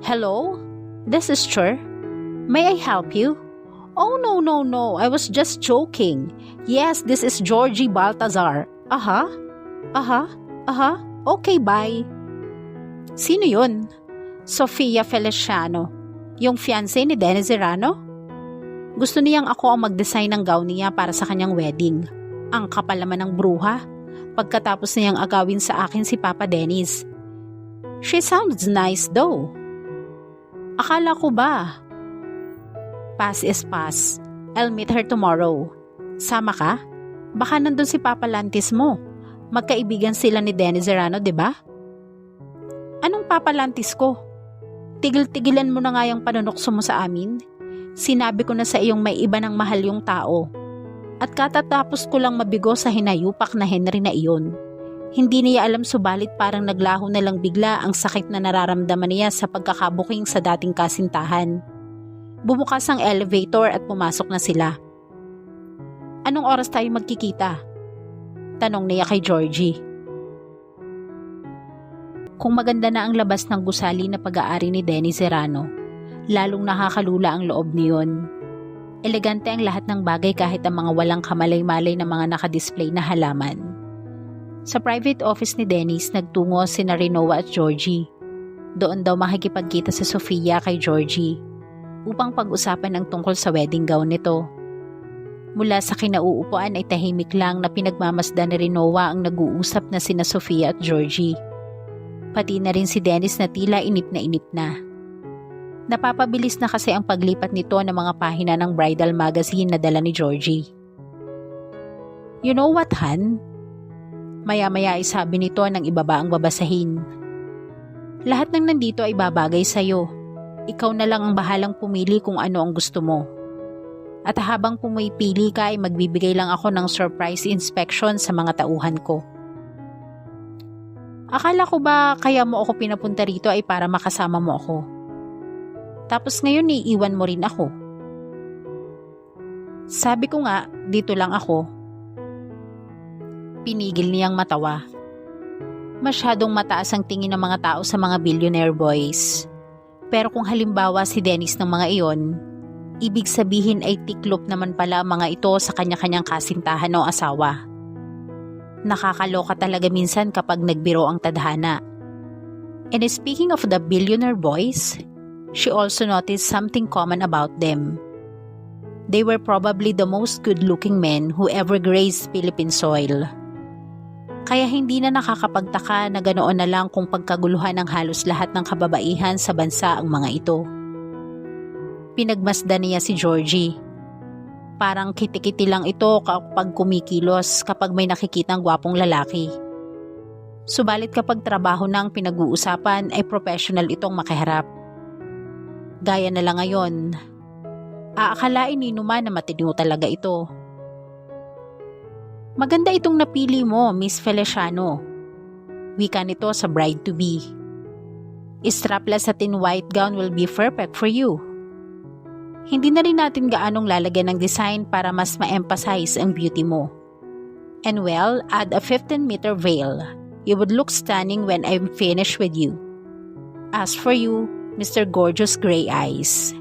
Hello? This is Cher. May I help you? Oh no. I was just joking. Yes, this is Georgie Baltazar. Aha. Okay, bye. Sino yun? Sofia Feliciano. Yung fiancé ni Dennis Serrano? Gusto niyang ako ang mag-design ng gown niya para sa kanyang wedding. Ang kapal naman ng bruha. Pagkatapos niyang agawin sa akin si Papa Dennis. She sounds nice though. Akala ko ba? Pass is pass. I'll meet her tomorrow. Sama ka? Baka nandun si Papa Lantis mo. Magkaibigan sila ni Dennis Serrano, di ba? Anong Papa Lantis ko? Tigil-tigilan mo na nga yung panunokso mo sa amin. Sinabi ko na sa iyong may iba ng mahal yung tao. At katatapos ko lang mabigo sa hinayupak na Henry na iyon. Hindi niya alam subalit parang naglaho na lang bigla ang sakit na nararamdaman niya sa pagkakabuking sa dating kasintahan. Bumukas ang elevator at pumasok na sila. Anong oras tayo magkikita? Tanong niya kay Georgie. Kung maganda na ang labas ng gusali na pag-aari ni Dennis Serrano, lalong nakakalula ang loob niyon. Elegante ang lahat ng bagay kahit ang mga walang kamalay-malay na mga nakadisplay na halaman. Sa private office ni Dennis, nagtungo sina Rinoa at Georgie. Doon daw makikipagkita sa Sofia kay Georgie upang pag-usapan ang tungkol sa wedding gown nito. Mula sa kinauupuan ay tahimik lang na pinagmamasdan ni Rinoa ang nag-uusap na sina Sofia at Georgie. Pati na rin si Dennis na tila inip na. Napapabilis na kasi ang paglipat nito ng mga pahina ng bridal magazine na dala ni Georgie. You know what, Han? Maya-maya ay sabi nito nang ibaba ang babasahin. Lahat ng nandito ay babagay sa'yo. Ikaw na lang ang bahalang pumili kung ano ang gusto mo. At habang pumipili ka ay magbibigay lang ako ng surprise inspection sa mga tauhan ko. Akala ko ba kaya mo ako pinapunta rito ay para makasama mo ako? Tapos ngayon iiwan mo rin ako. Sabi ko nga, dito lang ako. Pinigil niyang matawa. Masyadong mataas ang tingin ng mga tao sa mga billionaire boys. Pero kung halimbawa si Dennis ng mga iyon, ibig sabihin ay tiklop naman pala ang mga ito sa kanya-kanyang kasintahan o asawa. Nakakaloka talaga minsan kapag nagbiro ang tadhana. And speaking of the billionaire boys, she also noticed something common about them. They were probably the most good-looking men who ever graced Philippine soil. Kaya hindi na nakakapagtaka na ganoon na lang kung pagkaguluhan ng halos lahat ng kababaihan sa bansa ang mga ito. Pinagmasdan niya si Georgie. Parang kitikiti lang ito kapag kumikilos kapag may nakikitang gwapong lalaki. Subalit kapag trabaho na ang pinag-uusapan ay professional itong makiharap. Gaya na lang ngayon, aakalain ni Numa na matino talaga ito. Maganda itong napili mo, Miss Feliciano. Wika nito sa bride-to-be. Strapless satin white gown will be perfect for you. Hindi na rin natin gaanong lalagyan ng design para mas ma-emphasize ang beauty mo. And well, add a 15-meter veil. You would look stunning when I'm finished with you. As for you, Mr. Gorgeous Gray Eyes.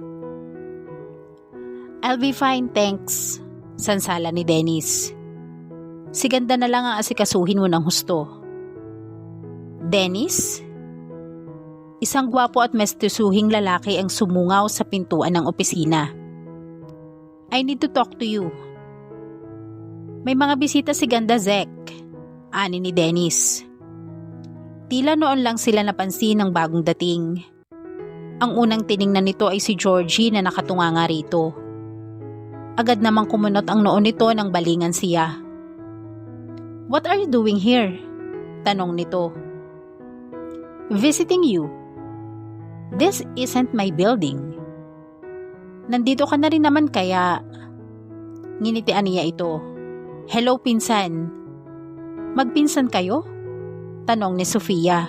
I'll be fine, thanks. Sansala ni Dennis. Si ganda na lang ang asikasuhin mo ng husto. Dennis? Isang gwapo at mestizuhing lalaki ang sumungaw sa pintuan ng opisina. I need to talk to you. May mga bisita si Ganda Zek, ani ni Dennis. Tila noon lang sila napansin ng bagong dating. Ang unang tiningnan nito ay si Georgie na nakatunganga rito. Agad namang kumunot ang noon nito nang balingan siya. What are you doing here? Tanong nito. Visiting you. This isn't my building. Nandito ka na rin naman kaya... Nginitian niya ito. Hello, pinsan. Magpinsan kayo? Tanong ni Sofia.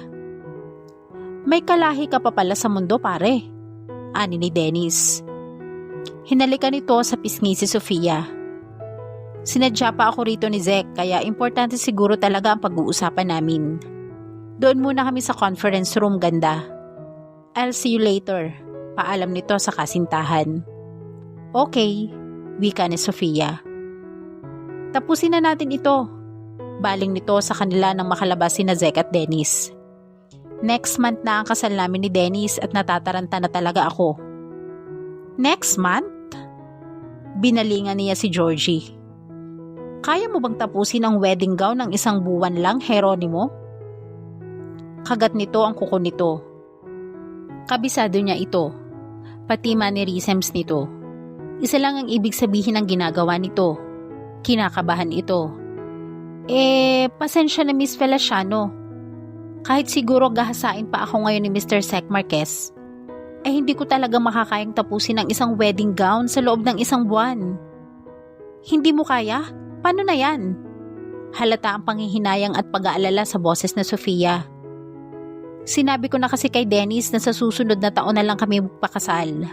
May kalahi ka pa pala sa mundo, pare. Ani ni Dennis. Hinalikan nito sa pisngi si Sofia. Sinadya pa ako rito ni Zek kaya importante siguro talaga ang pag-uusapan namin. Doon muna kami sa conference room, Ganda. I'll see you later. Paalam nito sa kasintahan. Okay, wika ni Sofia. Tapusin na natin ito. Baling nito sa kanila nang makalabas sina Zek at Dennis. Next month na ang kasal namin ni Dennis at natataranta na talaga ako. Next month? Binalingan niya si Georgie. Kaya mo bang tapusin ang wedding gown ng isang buwan lang, Heronimo? Kagat nito ang kuko nito. Kabisado niya ito, pati mannerisms nito. Isa lang ang ibig sabihin ng ginagawa nito. Kinakabahan ito. Pasensya na Miss Feliciano. Kahit siguro gahasain pa ako ngayon ni Mr. Sec Marquez, hindi ko talaga makakayang tapusin ang isang wedding gown sa loob ng isang buwan. Hindi mo kaya? Paano na yan? Halata ang panghihinayang at pag-aalala sa boses na Sofia. Sinabi ko na kasi kay Dennis na sa susunod na taon na lang kami magpakasal.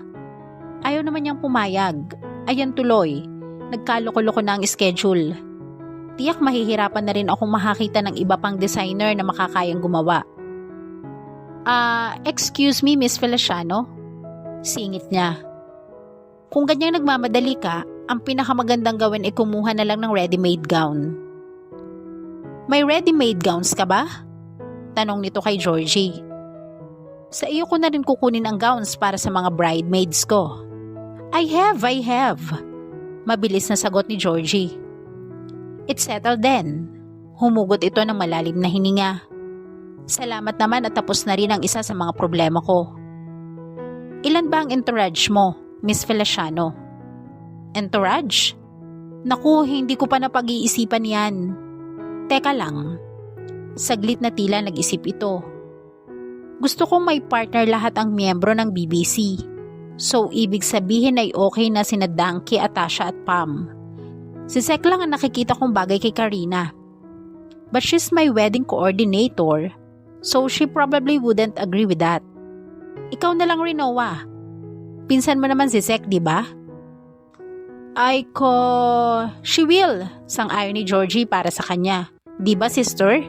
Ayaw naman niyang pumayag. Ayan tuloy. Nagkaloko-loko na ang schedule. Tiyak mahihirapan na rin akong makakita ng iba pang designer na makakayang gumawa. Excuse me, Miss Feliciano? Singit niya. Kung ganyang nagmamadali ka, ang pinakamagandang gawin ay kumuha na lang ng ready-made gown. May ready-made gowns ka ba? Tanong nito kay Georgie. Sa iyo ko na rin kukunin ang gowns para sa mga bridesmaids ko. I have. Mabilis na sagot ni Georgie. It's settled then. Humugot ito ng malalim na hininga. Salamat naman at tapos na rin ang isa sa mga problema ko. Ilan ba ang entourage mo, Miss Feliciano? Entourage? Naku, hindi ko pa napag-iisipan yan. Teka lang. Saglit na tila nag-isip ito. Gusto kong may partner lahat ang miyembro ng BBC. So, ibig sabihin ay okay na sina Danky, Atasha at Pam. Si Sek lang ang nakikita kong bagay kay Karina. But she's my wedding coordinator, so she probably wouldn't agree with that. Ikaw na lang, Rinoa. Pinsan mo naman si Zek, di ba? She will, sang-ayon ni Georgie para sa kanya. Di ba, sister?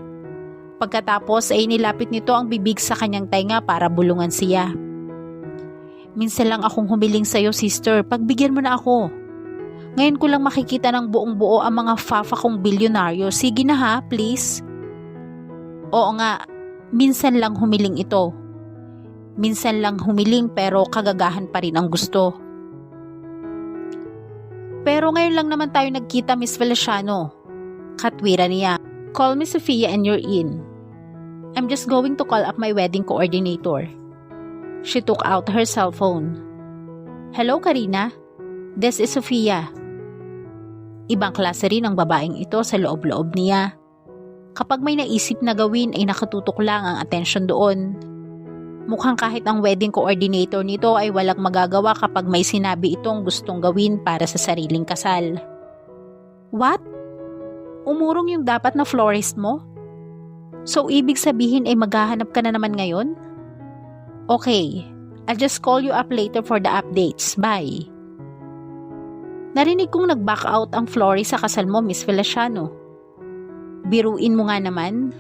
Pagkatapos ay nilapit nito ang bibig sa kanyang tainga para bulungan siya. Minsan lang akong humiling sa'yo, sister. Pagbigyan mo na ako. Ngayon ko lang makikita ng buong buo ang mga fafa kong bilyonaryo. Sige na ha, please. Oo nga, minsan lang humiling ito. Minsan lang humiling pero kagagahan pa rin ang gusto. Pero ngayon lang naman tayo nagkita, Miss Feliciano. Katwira niya. Call me Sophia and you're in. I'm just going to call up my wedding coordinator. She took out her cell phone. Hello, Karina. This is Sophia. Ibang klase rin ang babaeng ito sa loob-loob niya. Kapag may naisip na gawin ay nakatutok lang ang atensyon doon. Mukhang kahit ang wedding coordinator nito ay walang magagawa kapag may sinabi itong gustong gawin para sa sariling kasal. What? Umurong yung dapat na florist mo? So ibig sabihin ay maghahanap ka na naman ngayon? Okay, I'll just call you up later for the updates. Bye. Narinig kong nag-back out ang florist sa kasal mo, Miss Feliciano. Biruin mo nga naman.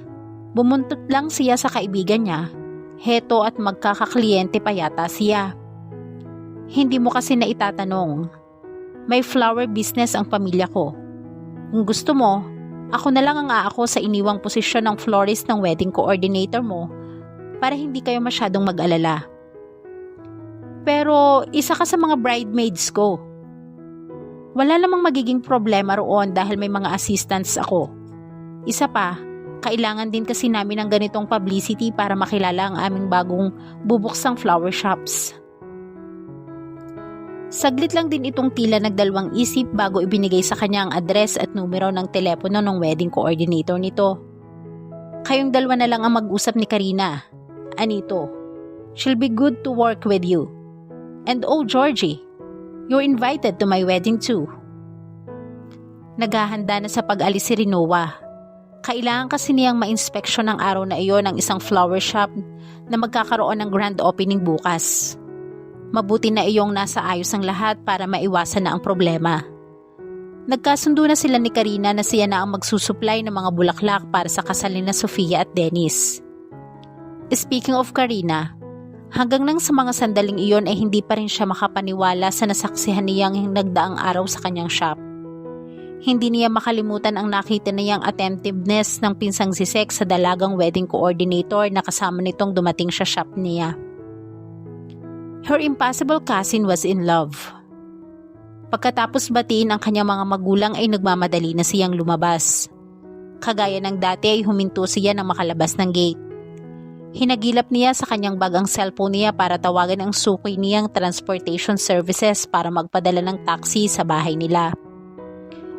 Bumuntot lang siya sa kaibigan niya. Heto at magkakakliyente pa yata siya. Hindi mo kasi na itatanong. May flower business ang pamilya ko. Kung gusto mo, ako na lang ang aako sa iniwang posisyon ng florist ng wedding coordinator mo para hindi kayo masyadong mag-alala. Pero isa ka sa mga bridesmaids ko. Wala namang magiging problema roon dahil may mga assistants ako. Isa pa, kailangan din kasi namin ng ganitong publicity para makilala ang aming bagong bubuksang flower shops. Saglit lang din itong tila nagdalawang isip bago ibinigay sa kanya ang address at numero ng telepono ng wedding coordinator nito. Kayong dalawa na lang ang mag-usap ni Karina. Anito, she'll be good to work with you. And oh Georgie, you're invited to my wedding too. Naghahanda na sa pag-alis si Rinoa. Kailangan kasi niyang ma-inspeksyon ng araw na iyon ang isang flower shop na magkakaroon ng grand opening bukas. Mabuti na iyong nasa ayos ang lahat para maiwasan na ang problema. Nagkasundo na sila ni Karina na siya na ang magsusupply ng mga bulaklak para sa kasal ni Sofia at Dennis. Speaking of Karina, hanggang nang sa mga sandaling iyon ay hindi pa rin siya makapaniwala sa nasaksihan niyang nagdaang araw sa kanyang shop. Hindi niya makalimutan ang nakita niyang attentiveness ng pinsang si Zek sa dalagang wedding coordinator na kasama nitong dumating sa shop niya. Her impossible cousin was in love. Pagkatapos batiin ang kanyang mga magulang ay nagmamadali na siyang lumabas. Kagaya ng dati ay huminto siya nang makalabas ng gate. Hinagilap niya sa kanyang bag ang cellphone niya para tawagan ang suki niyang transportation services para magpadala ng taxi sa bahay nila.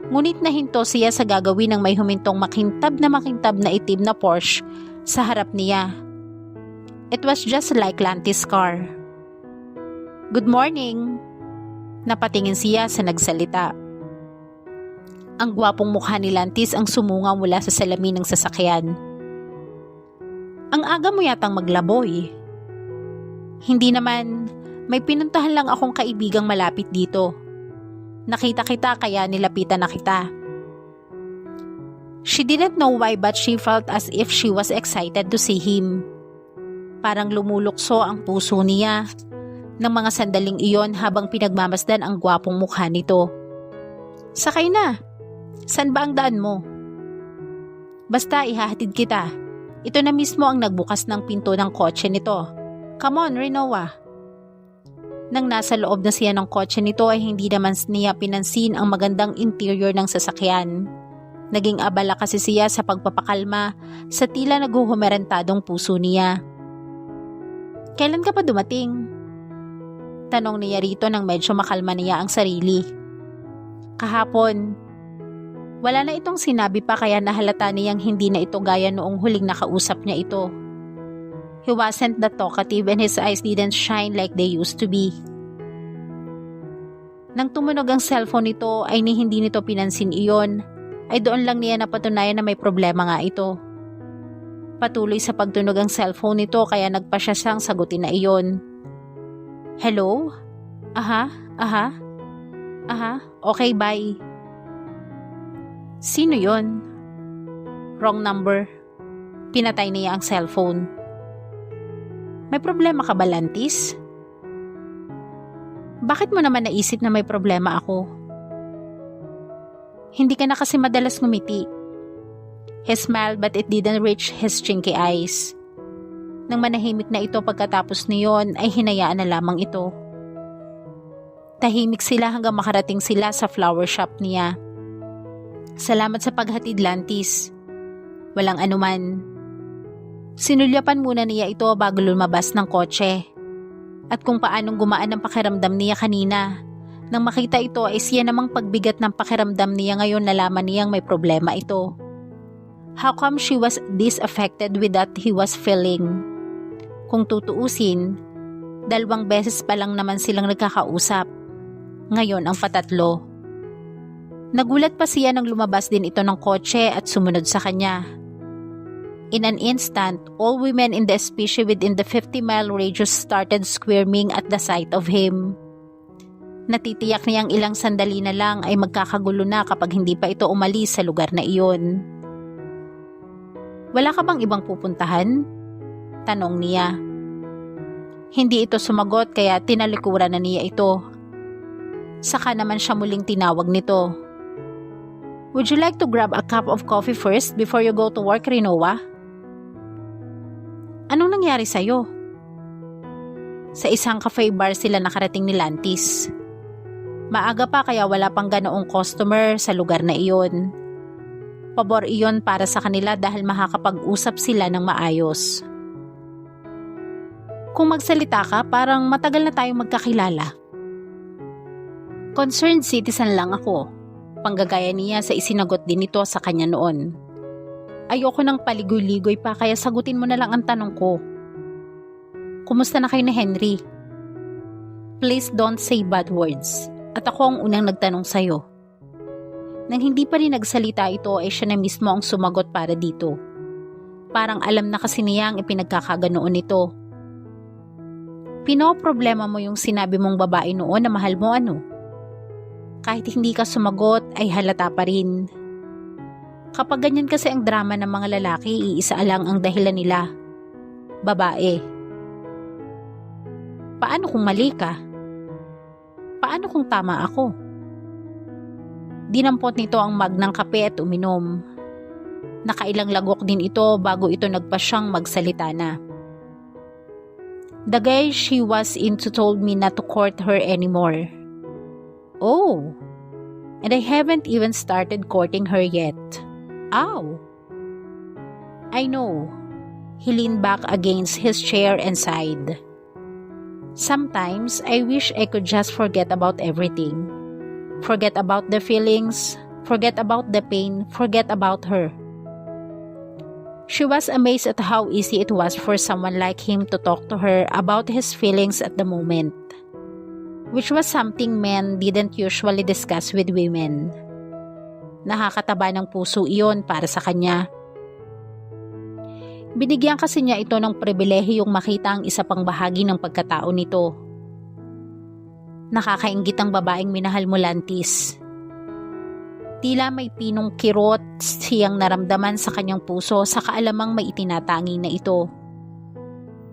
Ngunit nahinto siya sa gagawin ng may humintong makintab na itim na Porsche sa harap niya. It was just like Lantis' car. Good morning! Napatingin siya sa nagsalita. Ang gwapong mukha ni Lantis ang sumungaw mula sa salamin ng sasakyan. Ang aga mo yatang maglaboy. Hindi naman, may pinuntahan lang akong kaibigang malapit dito. Nakita kita kaya nilapitan na kita. She didn't know why but she felt as if she was excited to see him. Parang lumulukso ang puso niya ng mga sandaling iyon habang pinagmamasdan ang gwapong mukha nito. Sakay na. San ba ang daan mo? Basta ihahatid kita. Ito na mismo ang nagbukas ng pinto ng kotse nito. Come on, Rinoa. Nang nasa loob na siya ng kotse nito ay hindi naman niya pinansin ang magandang interior ng sasakyan. Naging abala kasi siya sa pagpapakalma sa tila naguhumerentadong puso niya. Kailan ka pa dumating? Tanong niya rito nang medyo makalma niya ang sarili. Kahapon. Wala na itong sinabi pa kaya nahalata niyang hindi na ito gaya noong huling nakausap niya ito. He wasn't that talkative and his eyes didn't shine like they used to be. Nang tumunog ang cellphone nito ay hindi nito pinansin iyon, ay doon lang niya napatunayan na may problema nga ito. Patuloy sa pagtunog ang cellphone nito kaya nagpa siya siyang sagutin na iyon. Hello? Aha, aha, aha, okay, bye. Sino yon? Wrong number. Pinatay niya ang cellphone. May problema ka ba, Lantis? Bakit mo naman naisip na may problema ako? Hindi ka na kasi madalas ngumiti. He smiled but it didn't reach his chinky eyes. Nang manahimik na ito pagkatapos niyon ay hinayaan na lamang ito. Tahimik sila hanggang makarating sila sa flower shop niya. Salamat sa paghatid, Lantis. Walang anuman. Sinulyapan muna niya ito bago lumabas ng kotse. At kung paanong gumaan ang pakiramdam niya kanina. Nang makita ito ay siya namang pagbigat ng pakiramdam niya ngayon nalaman niyang may problema ito. How come she was disaffected with that he was feeling? Kung tutuusin, 2 beses pa lang naman silang nagkakausap. Ngayon ang patatlo. Nagulat pa siya nang lumabas din ito ng kotse at sumunod sa kanya. In an instant, all women in the species within the 50-mile radius started squirming at the sight of him. Natitiyak niyang ilang sandali na lang ay magkakagulo na kapag hindi pa ito umalis sa lugar na iyon. Wala ka bang ibang pupuntahan? Tanong niya. Hindi ito sumagot kaya tinalikuran na niya ito. Saka naman siya muling tinawag nito. Would you like to grab a cup of coffee first before you go to work, Rinoa? Anong nangyari sa'yo? Sa isang cafe bar sila nakarating ni Lantis. Maaga pa kaya wala pang ganoong customer sa lugar na iyon. Pabor iyon para sa kanila dahil makakapag-usap sila ng maayos. Kung magsalita ka, parang matagal na tayong magkakilala. Concerned citizen lang ako. Panggagaya niya sa isinagot din ito sa kanya noon. Ayoko nang paligoy-ligoy pa kaya sagutin mo na lang ang tanong ko. Kumusta na kayo ni Henry? Please don't say bad words. At ako ang unang nagtanong sa'yo. Nang hindi pa rin nagsalita ito ay siya na mismo ang sumagot para dito. Parang alam na kasi niya ang ipinagkakaganoon nito. Pinoproblema mo yung sinabi mong babae noon na mahal mo ano? Kahit hindi ka sumagot ay halata pa rin. Kapag ganyan kasi ang drama ng mga lalaki, iisa lang ang dahilan nila. Babae. Paano kung mali ka? Paano kung tama ako? Dinampot nito ang mug ng kape at uminom. Nakailang lagok din ito bago ito nagpasyang magsalita na. The guy she was into told me not to court her anymore. Oh, and I haven't even started courting her yet. Ow! I know. He leaned back against his chair and sighed. Sometimes, I wish I could just forget about everything. Forget about the feelings, forget about the pain, forget about her. She was amazed at how easy it was for someone like him to talk to her about his feelings at the moment, which was something men didn't usually discuss with women. Nakakataba ng puso iyon para sa kanya. Binigyan kasi niya ito ng pribilehiyong makita ang isa pang bahagi ng pagkatao nito. Nakakainggit ang babaeng minahal mo, Lantis. Tila may pinong kirot siyang naramdaman sa kanyang puso sa kaalamang may itinatangi na ito.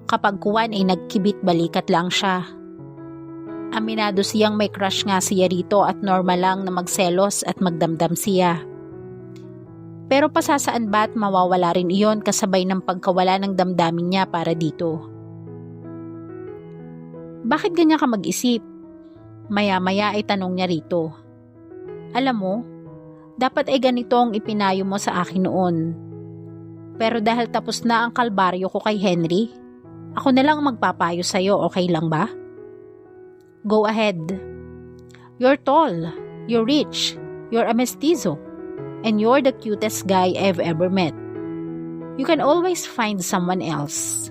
Kapag kuwan ay nagkibit balikat lang siya. Aminado siyang may crush nga siya rito at normal lang na magselos at magdamdam siya. Pero pasasaan ba't mawawala rin iyon kasabay ng pagkawala ng damdamin niya para dito? Bakit ganyan ka mag-isip? Maya-maya ay tanong niya rito. Alam mo, dapat ay ganito ang ipinayo mo sa akin noon. Pero dahil tapos na ang kalbaryo ko kay Henry, ako na lang magpapayo sa'yo, okay lang ba? Go ahead. You're tall, you're rich, you're a mestizo, and you're the cutest guy I've ever met. You can always find someone else.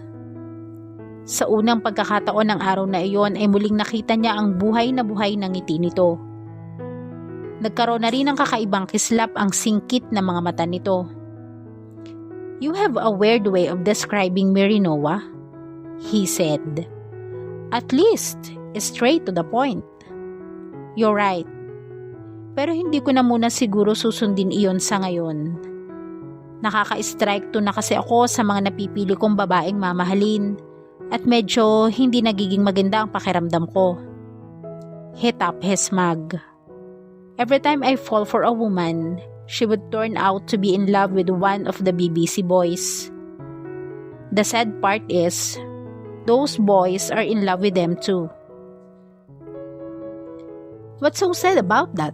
Sa unang pagkakataon ng araw na iyon ay muling nakita niya ang buhay na buhay ng ngiti nito. Nagkaroon na rin ng kakaibang kislap ang singkit na mga mata nito. You have a weird way of describing me, Rinoa, he said. At least, Straight to the point. You're right. Pero hindi ko na muna siguro susundin iyon sa ngayon. Nakaka-strike to na kasi ako sa mga napipili kong babaeng mamahalin at medyo hindi nagiging maganda ang pakiramdam ko. Hit up his mug. Every time I fall for a woman, she would turn out to be in love with one of the BBC boys. The sad part is, those boys are in love with them too. What's so sad about that?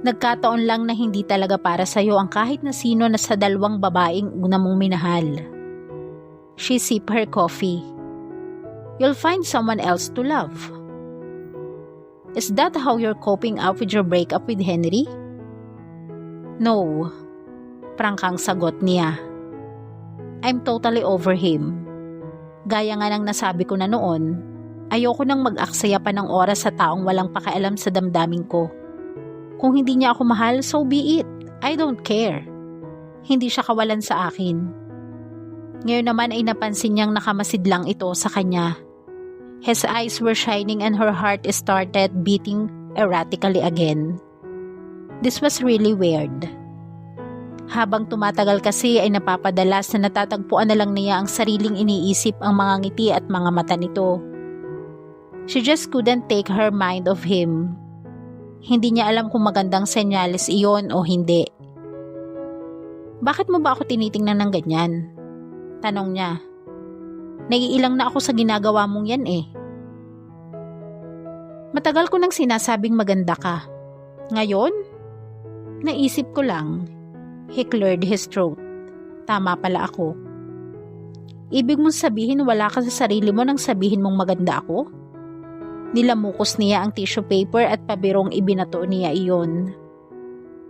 Nagkataon lang na hindi talaga para sa'yo ang kahit na sino na sa dalawang babaeng una mong minahal. She sipped her coffee. You'll find someone else to love. Is that how you're coping up with your breakup with Henry? No, prangkang sagot niya. I'm totally over him. Gaya nga ng nasabi ko na noon, ayoko nang mag-aksaya pa ng oras sa taong walang pakialam sa damdamin ko. Kung hindi niya ako mahal, so be it. I don't care. Hindi siya kawalan sa akin. Ngayon naman ay napansin niyang nakamasid lang ito sa kanya. His eyes were shining and her heart started beating erratically again. This was really weird. Habang tumatagal kasi ay napapadalas na natatagpuan na lang niya ang sariling iniisip ang mga ngiti at mga mata nito. She just couldn't take her mind off him. Hindi niya alam kung magandang senyales iyon o hindi. Bakit mo ba ako tinitingnan ng ganyan? Tanong niya. Naiilang na ako sa ginagawa mong yan eh. Matagal ko nang sinasabing maganda ka. Ngayon? Naisip ko lang. He cleared his throat. Tama pala ako. Ibig mong sabihin wala ka sa sarili mo nang sabihin mong maganda ako? Nilamukos niya ang tissue paper at pabirong ibinato niya iyon.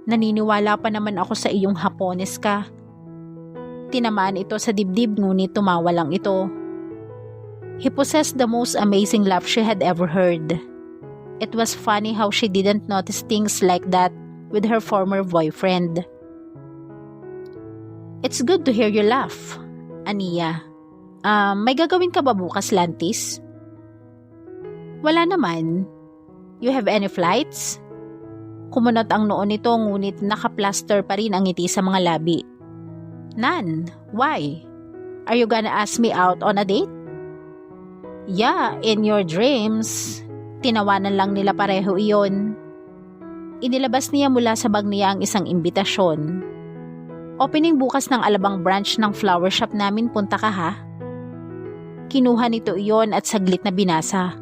Naniniwala pa naman ako sa iyong Hapones ka. Tinamaan ito sa dibdib ngunit tumawa lang ito. He possessed the most amazing laugh she had ever heard. It was funny how she didn't notice things like that with her former boyfriend. It's good to hear you laugh, Aniya. May gagawin ka ba bukas, Lantis? Wala naman. You have any flights? Kumunot ang noon nito ngunit naka-plaster pa rin ang ngiti sa mga labi. None. Why? Are you gonna ask me out on a date? Yeah, in your dreams. Tinawanan lang nila pareho iyon. Inilabas niya mula sa bag niya ang isang imbitasyon. Opening bukas ng Alabang branch ng flower shop namin, punta ka ha? Kinuha nito iyon at saglit na binasa.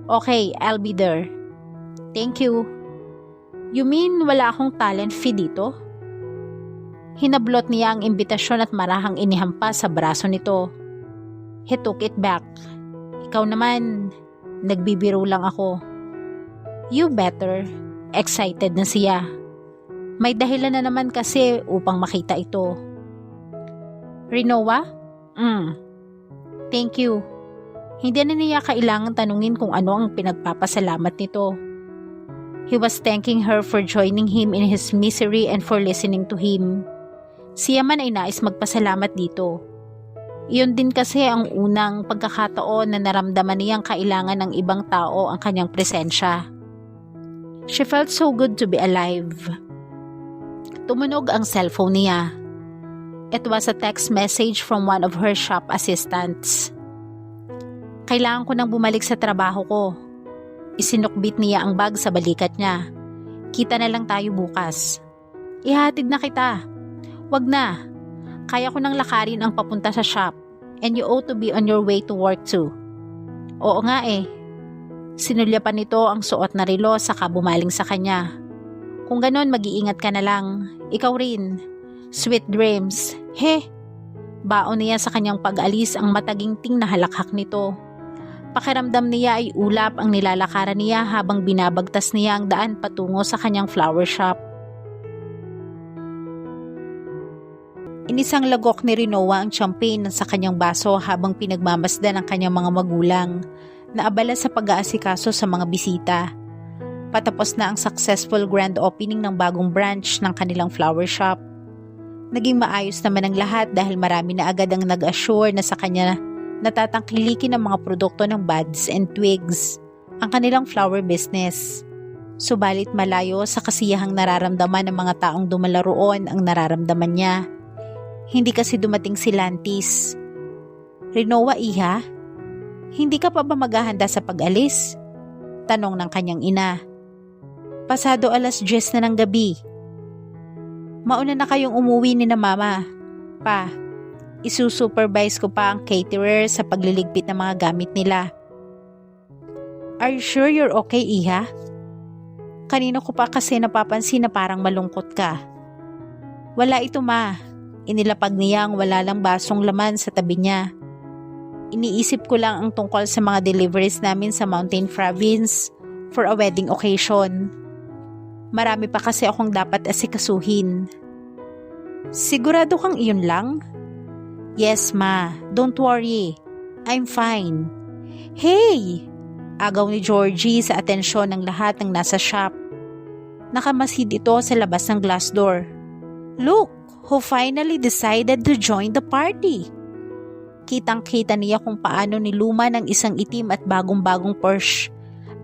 Okay, I'll be there. Thank you. You mean wala akong talent fee dito? Hinablot niya ang imbitasyon at marahang inihampas sa braso nito. He took it back. Ikaw naman, nagbibiro lang ako. You better. Excited na siya. May dahilan na naman kasi upang makita ito. Rinoa? Thank you. Hindi na niya kailangan tanungin kung ano ang pinagpapasalamat nito. He was thanking her for joining him in his misery and for listening to him. Siya man ay nais magpasalamat dito. Iyon din kasi ang unang pagkakataon na naramdaman niyang kailangan ng ibang tao ang kanyang presensya. She felt so good to be alive. Tumunog ang cellphone niya. It was a text message from one of her shop assistants. Kailangan ko nang bumalik sa trabaho ko. Isinukbit niya ang bag sa balikat niya. Kita na lang tayo bukas. Ihatid na kita. Wag na. Kaya ko nang lakarin ang papunta sa shop. And you ought to be on your way to work too. Oo nga eh. Sinulya pa nito ang suot na relo saka bumaling sa kanya. Kung ganon, mag-iingat ka na lang. Ikaw rin. Sweet dreams. He! Baon niya sa kanyang pag-alis ang mataginting na halakhak nito. Pakiramdam niya ay ulap ang nilalakaran niya habang binabagtas niya ang daan patungo sa kanyang flower shop. Inisang lagok ni Rinoa ang champagne sa kanyang baso habang pinagmamasdan ang kanyang mga magulang na abala sa pag-aasikaso sa mga bisita. Patapos na ang successful grand opening ng bagong branch ng kanilang flower shop. Naging maayos naman ang lahat dahil marami na agad ang nag-assure na sa kanya Natatangkilikin ng mga produkto ng Buds and Twigs ang kanilang flower business. Subalit malayo sa kasiyahang nararamdaman ng mga taong dumala roon ang nararamdaman niya. Hindi kasi dumating si Lantis. Rinoa, iha? Hindi ka pa ba maghahanda sa pag-alis? Tanong ng kanyang ina. Pasado 10:00 na ng gabi. Mauna na kayong umuwi ni na mama. Pa, isusupervise ko pa ang caterer sa pagliligpit ng mga gamit nila. Are you sure you're okay, iha? Kanino ko pa kasi napapansin na parang malungkot ka. Wala ito, ma. Inilapag niya ang wala lang basong laman sa tabi niya. Iniisip ko lang ang tungkol sa mga deliveries namin sa Mountain Province for a wedding occasion. Marami pa kasi akong dapat asikasuhin. Sigurado kang iyon lang? Yes, ma. Don't worry. I'm fine. Hey! Agaw ni Georgie sa atensyon ng lahat ng nasa shop. Nakamasid ito sa labas ng glass door. Look, who finally decided to join the party. Kitang-kita niya kung paano niluma ng isang itim at bagong-bagong Porsche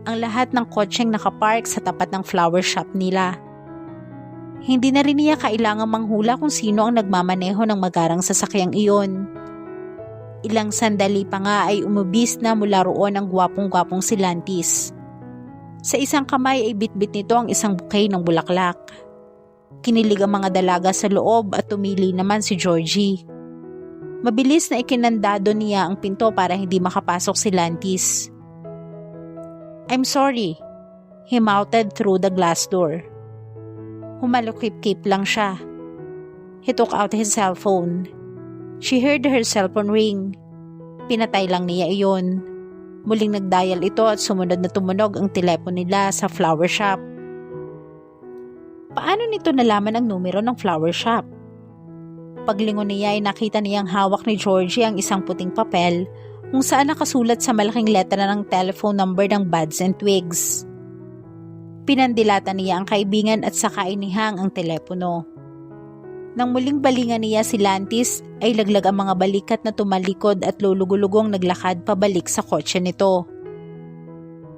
ang lahat ng kotseng nakapark sa tapat ng flower shop nila. Hindi na rin niya kailangang manghula kung sino ang nagmamaneho ng magarang sasakyang iyon. Ilang sandali pa nga ay umubis na mula roon ang gwapong-gwapong si Lantis. Sa isang kamay ay bitbit nito ang isang bouquet ng bulaklak. Kinilig ang mga dalaga sa loob at tumili naman si Georgie. Mabilis na ikinandado niya ang pinto para hindi makapasok si Lantis. I'm sorry, he mouthed through the glass door. Humalukip-kip lang siya. He took out his cellphone. She heard her cellphone ring. Pinatay lang niya iyon. Muling nagdial ito at sumunod na tumunog ang telepono nila sa flower shop. Paano nito nalaman ang numero ng flower shop? Paglingon niya ay nakita niyang hawak ni Georgie ang isang puting papel kung saan nakasulat sa malaking letra ng telephone number ng Buds and Twigs. Pinandilatan niya ang kaibigan at saka inihang ang telepono. Nang muling balingan niya si Lantis ay laglag ang mga balikat na tumalikod at lulugulugong naglakad pabalik sa kotse nito.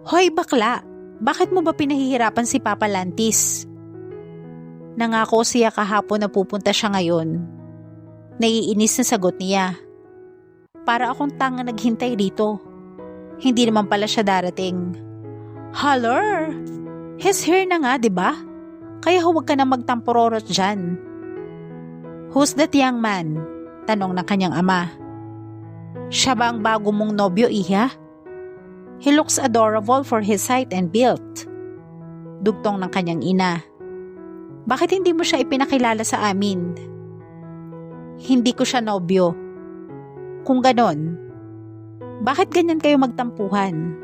Hoy bakla, bakit mo ba pinahihirapan si Papa Lantis? Nangako siya kahapon na pupunta siya ngayon. Naiinis na sagot niya. Para akong tanga naghintay dito. Hindi naman pala siya darating. Holler! He's here na nga, diba? Kaya huwag ka na magtampororot dyan. Who's that young man? Tanong ng kanyang ama. Siya ba ang bago mong nobyo, iha? He looks adorable for his height and build. Dugtong ng kanyang ina. Bakit hindi mo siya ipinakilala sa amin? Hindi ko siya nobyo. Kung ganon, bakit ganyan kayo magtampuhan?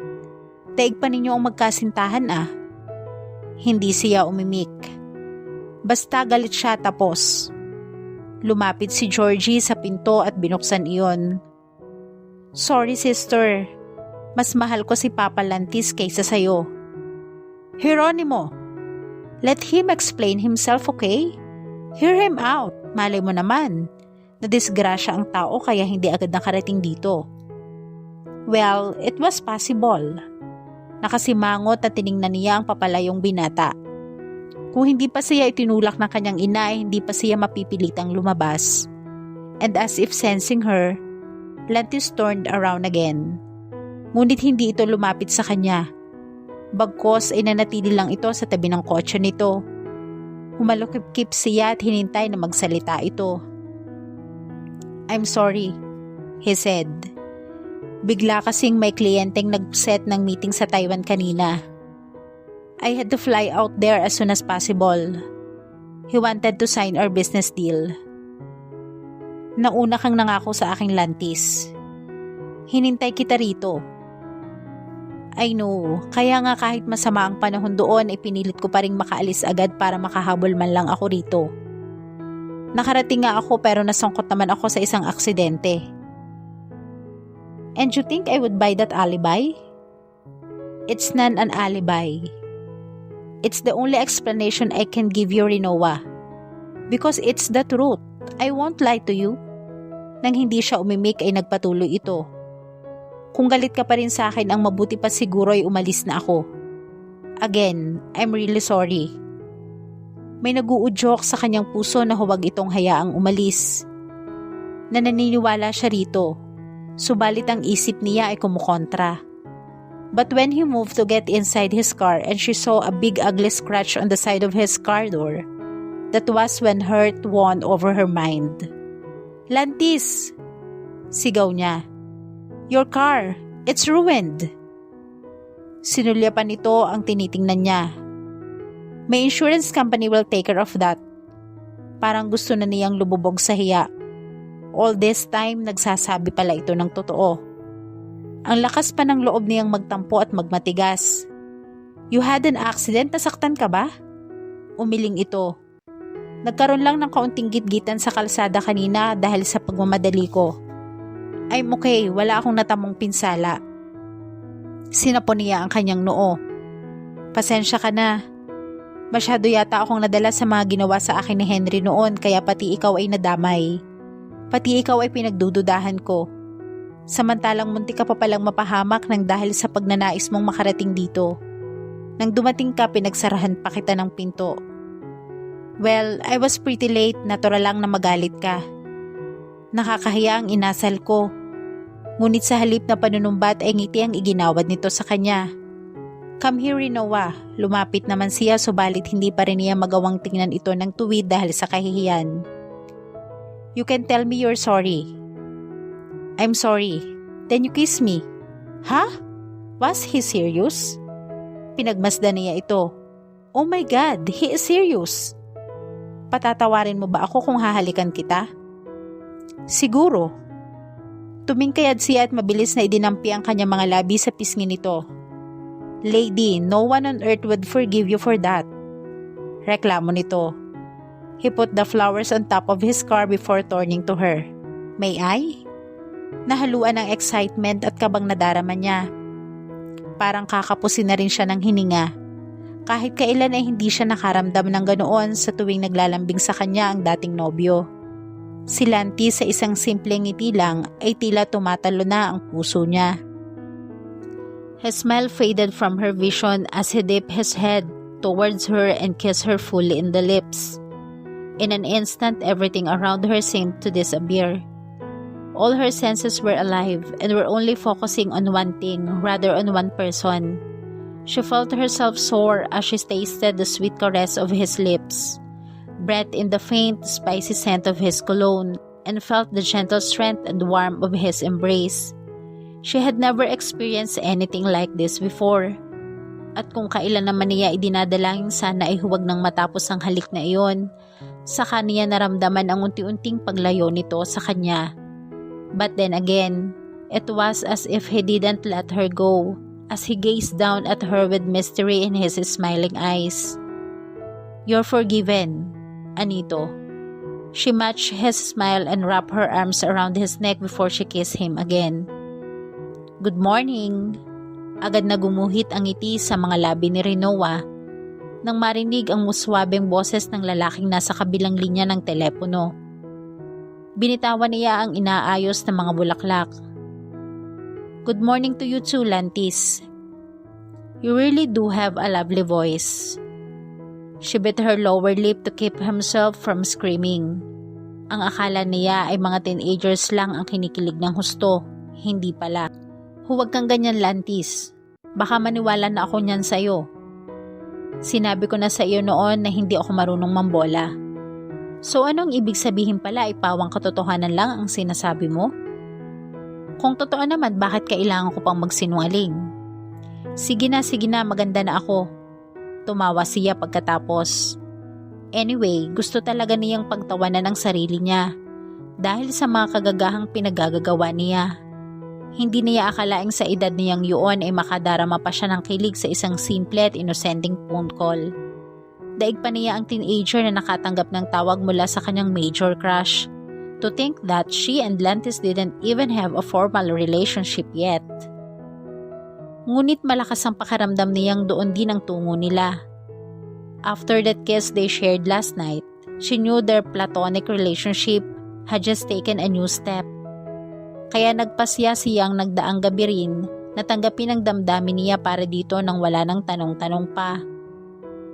Taig pa ninyo ang magkasintahan ah. Hindi siya umimik. Basta galit siya tapos. Lumapit si Georgie sa pinto at binuksan iyon. Sorry sister, mas mahal ko si Papa Lantis kaysa sayo. Hieronimo, let him explain himself, okay? Hear him out, malay mo naman. Nadisgrasya ang tao kaya hindi agad nakarating dito. Well, it was possible. Nakasimangot at tiningnan niya ang papalayong binata. Kung hindi pa siya itinulak ng kanyang ina, hindi pa siya mapipilitang lumabas. And as if sensing her, Lantis turned around again. Ngunit hindi ito lumapit sa kanya. Bagkos ay nanatili lang ito sa tabi ng kotse nito. Humalukip-kip siya at hinintay na magsalita ito. I'm sorry, he said. Bigla kasing may kliyenteng nag-set ng meeting sa Taiwan kanina. I had to fly out there as soon as possible. He wanted to sign our business deal. Nauna kang nangako sa aking Lantis. Hinintay kita rito. I know, kaya nga kahit masama ang panahon doon ay pinilit ko pa ring makaalis agad para makahabol man lang ako rito. Nakarating nga ako pero nasangkot naman ako sa isang aksidente. And you think I would buy that alibi? It's not an alibi. It's the only explanation I can give you, Rinoa. Because it's the truth. I won't lie to you. Nang hindi siya umimik ay nagpatuloy ito. Kung galit ka pa rin sa akin, ang mabuti pa siguro ay umalis na ako. Again, I'm really sorry. May nag-uudyok sa kanyang puso na huwag itong hayaang umalis. Naniniwala siya rito, subalit ang isip niya ay kumukontra. But when he moved to get inside his car and she saw a big ugly scratch on the side of his car door, that was when hurt won over her mind. "Lantis!" sigaw niya. "Your car! It's ruined!" Sinulyapan nito ang tinitingnan niya. "My insurance company will take care of that." Parang gusto na niyang lumubog sa hiya. All this time, nagsasabi pala ito ng totoo. Ang lakas pa ng loob niyang magtampo at magmatigas. "You had an accident? Nasaktan ka ba?" Umiling ito. "Nagkaroon lang ng kaunting gitgitan sa kalsada kanina dahil sa pagmamadali ko. I'm okay, wala akong natamong pinsala." Sinapon niya ang kanyang noo. "Pasensya ka na. Masyado yata akong nadala sa mga ginawa sa akin ni Henry noon kaya pati ikaw ay nadamay. Pati ikaw ay pinagdududahan ko. Samantalang munti ka pa palang mapahamak nang dahil sa pagnanais mong makarating dito. Nang dumating ka, pinagsarahan pa kita ng pinto. Well, I was pretty late, natural lang na magalit ka. Nakakahiya ang inasal ko. Ngunit sa halip na panunumbat ay ngiti ang iginawad nito sa kanya. "Come here, Rinoa." Lumapit naman siya subalit hindi pa rin niya magawang tingnan ito ng tuwid dahil sa kahihiyan. "You can tell me you're sorry." "I'm sorry." "Then you kiss me." "Huh? Was he serious?" Pinagmasdan niya ito. "Oh my God, he is serious." "Patatawarin mo ba ako kung hahalikan kita?" "Siguro." Tumingkayad siya at mabilis na idinampi ang kanyang mga labi sa pisngi nito. "Lady, no one on earth would forgive you for that." Reklamo nito. He put the flowers on top of his car before turning to her. "May I?" Nahaluan ng excitement at kabang nadarama niya. Parang kakapusin na rin siya ng hininga. Kahit kailan ay hindi siya nakaramdam ng ganoon sa tuwing naglalambing sa kanya ang dating nobyo. Si Lanti sa isang simpleng ngiti lang ay tila tumatalo na ang puso niya. His smile faded from her vision as he dipped his head towards her and kissed her fully in the lips. In an instant, everything around her seemed to disappear. All her senses were alive and were only focusing on one thing rather on one person. She felt herself soar as she tasted the sweet caress of his lips, breathed in the faint, spicy scent of his cologne, and felt the gentle strength and warmth of his embrace. She had never experienced anything like this before. At kung kailan naman niya idinadalangin sana ay huwag nang matapos ang halik na iyon, saka niya naramdaman ang unti-unting paglayo nito sa kanya. But then again, it was as if he didn't let her go, as he gazed down at her with mystery in his smiling eyes. "You're forgiven, Anito." She matched his smile and wrapped her arms around his neck before she kissed him again. "Good morning." Agad na gumuhit ang ngiti sa mga labi ni Rinoa nang marinig ang muswabeng boses ng lalaking nasa kabilang linya ng telepono. Binitawan niya ang inaayos na mga bulaklak. "Good morning to you too, Lantis. You really do have a lovely voice." She bit her lower lip to keep himself from screaming. Ang akala niya ay mga teenagers lang ang kinikilig ng husto, hindi pala. "Huwag kang ganyan, Lantis. Baka maniwala na ako niyan sa'yo. Sinabi ko na sa iyo noon na hindi ako marunong mambola. So anong ibig sabihin pala ay pawang katotohanan lang ang sinasabi mo? Kung totoo naman, bakit kailangan ko pang magsinungaling? Sige na, maganda na ako." Tumawa siya pagkatapos. Anyway, gusto talaga niyang pagtawanan ang sarili niya dahil sa mga kagagahang pinagagagawa niya. Hindi niya akalaing sa edad niyang yun ay makadarama pa siya ng kilig sa isang simple at inosenteng phone call. Daig pa niya ang teenager na nakatanggap ng tawag mula sa kanyang major crush. To think that she and Lantis didn't even have a formal relationship yet. Ngunit malakas ang pakiramdam niyang doon din ang tungo nila. After that kiss they shared last night, she knew their platonic relationship had just taken a new step. Kaya nagpasya siyang nagdaang gabi rin na tanggapin ang damdamin niya para dito nang wala ng tanong-tanong pa.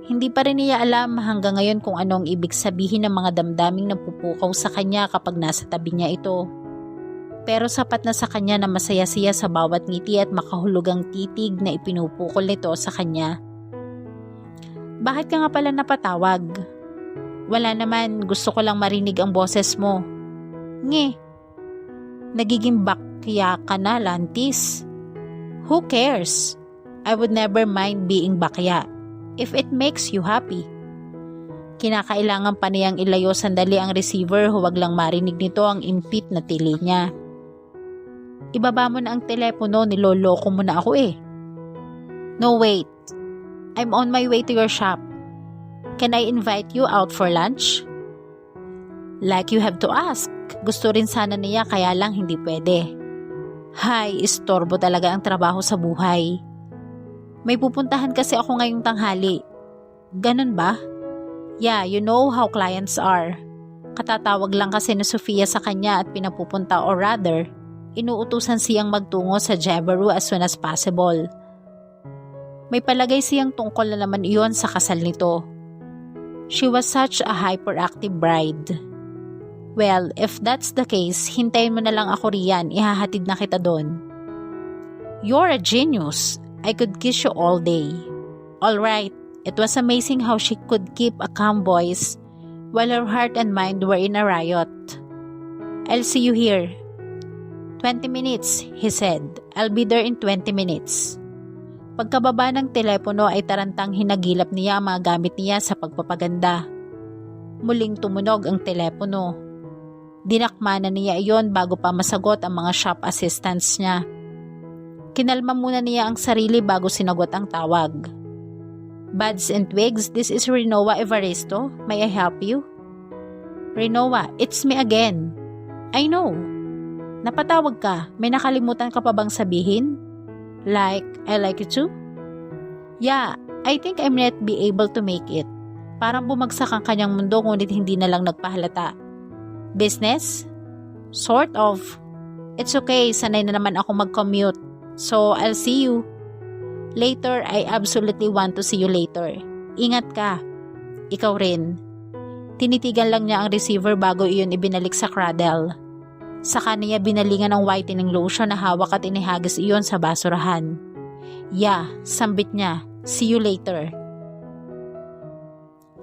Hindi pa rin niya alam hanggang ngayon kung anong ibig sabihin ng mga damdaming napupukaw sa kanya kapag nasa tabi niya ito. Pero sapat na sa kanya na masaya siya sa bawat ngiti at makahulugang titig na ipinupukol nito sa kanya. Bakit ka nga pala napatawag? Wala naman, gusto ko lang marinig ang boses mo. Nge, nagiging bakya ka na, Lantis. Who cares? I would never mind being bakya if it makes you happy. Kinakailangan pa niyang ilayo sandali ang receiver, huwag lang marinig nito ang impit na tili niya. Ibaba mo na ang telepono, niloloko mo na ako eh. No wait, I'm on my way to your shop. Can I invite you out for lunch? Like you have to ask. Gusto rin sana niya kaya lang hindi pwede. Hay, istorbo talaga ang trabaho sa buhay. May pupuntahan kasi ako ngayong tanghali. Ganun ba? Yeah, you know how clients are. Katatawag lang kasi ni Sofia sa kanya at pinapupunta or rather, inuutusan siyang magtungo sa Jebaru as soon as possible. May palagay siyang tungkol na naman iyon sa kasal nito. She was such a hyperactive bride. Well, if that's the case, hintayin mo na lang ako riyan, ihahatid na kita doon. You're a genius. I could kiss you all day. Alright, it was amazing how she could keep a calm voice while her heart and mind were in a riot. I'll see you here. 20 minutes, he said. I'll be there in 20 minutes. Pagkababa ng telepono ay tarantang hinagilap niya ang mga gamit niya sa pagpapaganda. Muling tumunog ang telepono. Dinakma na niya iyon bago pa masagot ang mga shop assistants niya. Kinalma muna niya ang sarili bago sinagot ang tawag. Buds and Twigs, this is Rinoa Evaristo. May I help you? Rinoa, it's me again. I know. Napatawag ka. May nakalimutan ka pa bang sabihin? Like, I like you too? Yeah, I think I might be able to make it. Parang bumagsak ang kanyang mundo ngunit hindi na lang nagpahalata. Business? Sort of. It's okay, sanay na naman ako mag-commute. So, I'll see you. Later, I absolutely want to see you later. Ingat ka. Ikaw rin. Tinitigan lang niya ang receiver bago iyon ibinalik sa cradle. Saka niya binalingan ng whitening lotion na hawak at inihagis iyon sa basurahan. Yeah, sambit niya. See you later.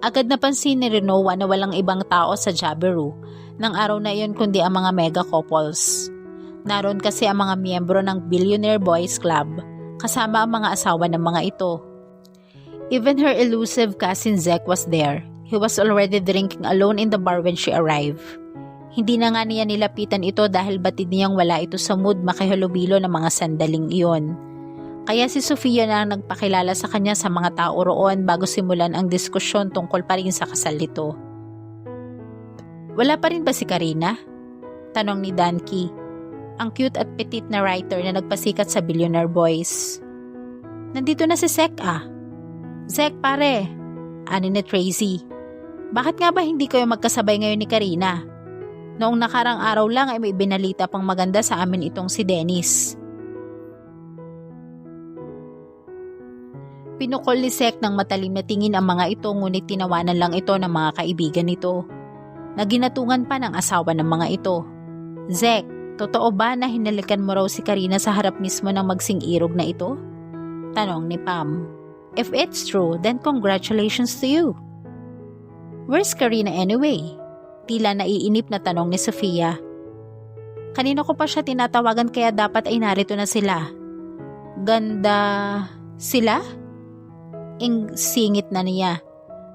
Agad napansin ni Rinoa na walang ibang tao sa Jebaru ng araw na iyon kundi ang mga mega couples. Naroon kasi ang mga miyembro ng Billionaire Boys Club kasama ang mga asawa ng mga ito. Even her elusive cousin Zek was there. He was already drinking alone in the bar when she arrived. Hindi na nga niya nilapitan ito dahil batid niyang wala ito sa mood makihalubilo ng mga sandaling iyon. Kaya si Sofia na nagpakilala sa kanya sa mga tao roon bago simulan ang diskusyon tungkol pa rin sa kasal nito. Wala pa rin ba si Karina? Tanong ni Danky, ang cute at petite na writer na nagpasikat sa Billionaire Boys. Nandito na si Zek ah. Zek pare, ani ni Tracy. Bakit nga ba hindi kayo magkasabay ngayon ni Karina? Noong nakarang araw lang ay may binalita pang maganda sa amin itong si Dennis. Pinukol ni Zek ng matalim na tingin ang mga ito ngunit tinawanan lang ito ng mga kaibigan nito. Naginatungan pa ng asawa ng mga ito. Zek, totoo ba na hinalikan mo raw si Karina sa harap mismo ng magsing-irog na ito? Tanong ni Pam. If it's true, then congratulations to you. Where's Karina anyway? Tila naiinip na tanong ni Sofia. Kanino ko pa siya tinatawagan kaya dapat ay narito na sila. Ganda... Sila? Singit na niya.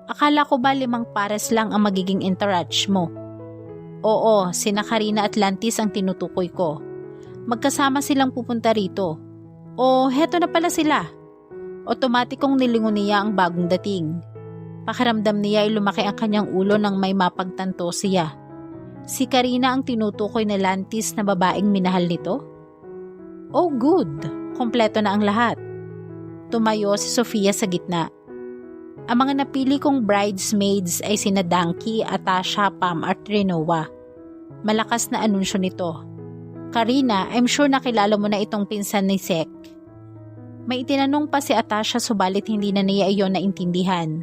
Akala ko ba 5 pares lang ang magiging entourage mo? Oo, sina Karina at Lantis ang tinutukoy ko. Magkasama silang pupunta rito. O, heto na pala sila. Otomatikong nilingon niya ang bagong dating. Pakiramdam niya ay lumaki ang kanyang ulo nang may mapagtanto siya. Si Karina ang tinutukoy na Lantis na babaeng minahal nito? Oh good, kompleto na ang lahat. Tumayo si Sofia sa gitna. Ang mga napili kong bridesmaids ay sina Danky, Atasha, Pam at Rinoa. Malakas na anunsyo nito. Karina, I'm sure nakilala mo na itong pinsan ni Sek. May itinanong pa si Atasha subalit hindi na niya iyon naintindihan.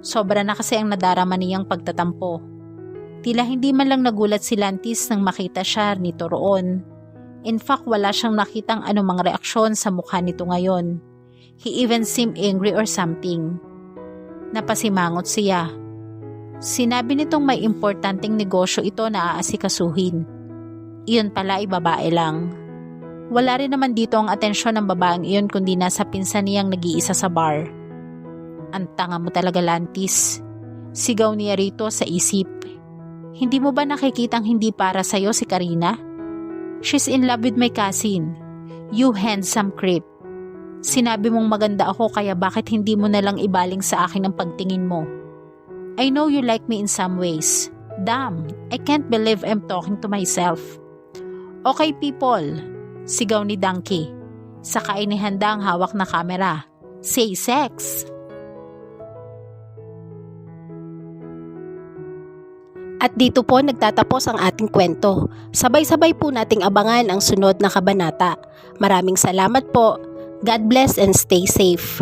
Sobra na kasi ang nadarama niyang pagtatampo. Tila hindi man lang nagulat si Lantis nang makita siya nito roon. In fact, wala siyang nakitang anumang reaksyon sa mukha nito ngayon. He even seemed angry or something. Napasimangot siya. Sinabi nitong may importanteng negosyo ito na aasikasuhin. Iyon pala ay babae lang. Wala rin naman dito ang atensyon ng babaeng iyon kundi nasa pinsan niyang nag-iisa sa bar. Ang tanga mo talaga, Lantis. Sigaw niya rito sa isip. Hindi mo ba nakikitang hindi para sa'yo si Karina? She's in love with my cousin. You handsome creep. Sinabi mong maganda ako kaya bakit hindi mo nalang ibaling sa akin ang pagtingin mo? I know you like me in some ways. Damn, I can't believe I'm talking to myself. Okay people, sigaw ni Donkey. Saka inihanda ang hawak na kamera. Say sex! At dito po nagtatapos ang ating kwento. Sabay-sabay po nating abangan ang sunod na kabanata. Maraming salamat po. God bless and stay safe.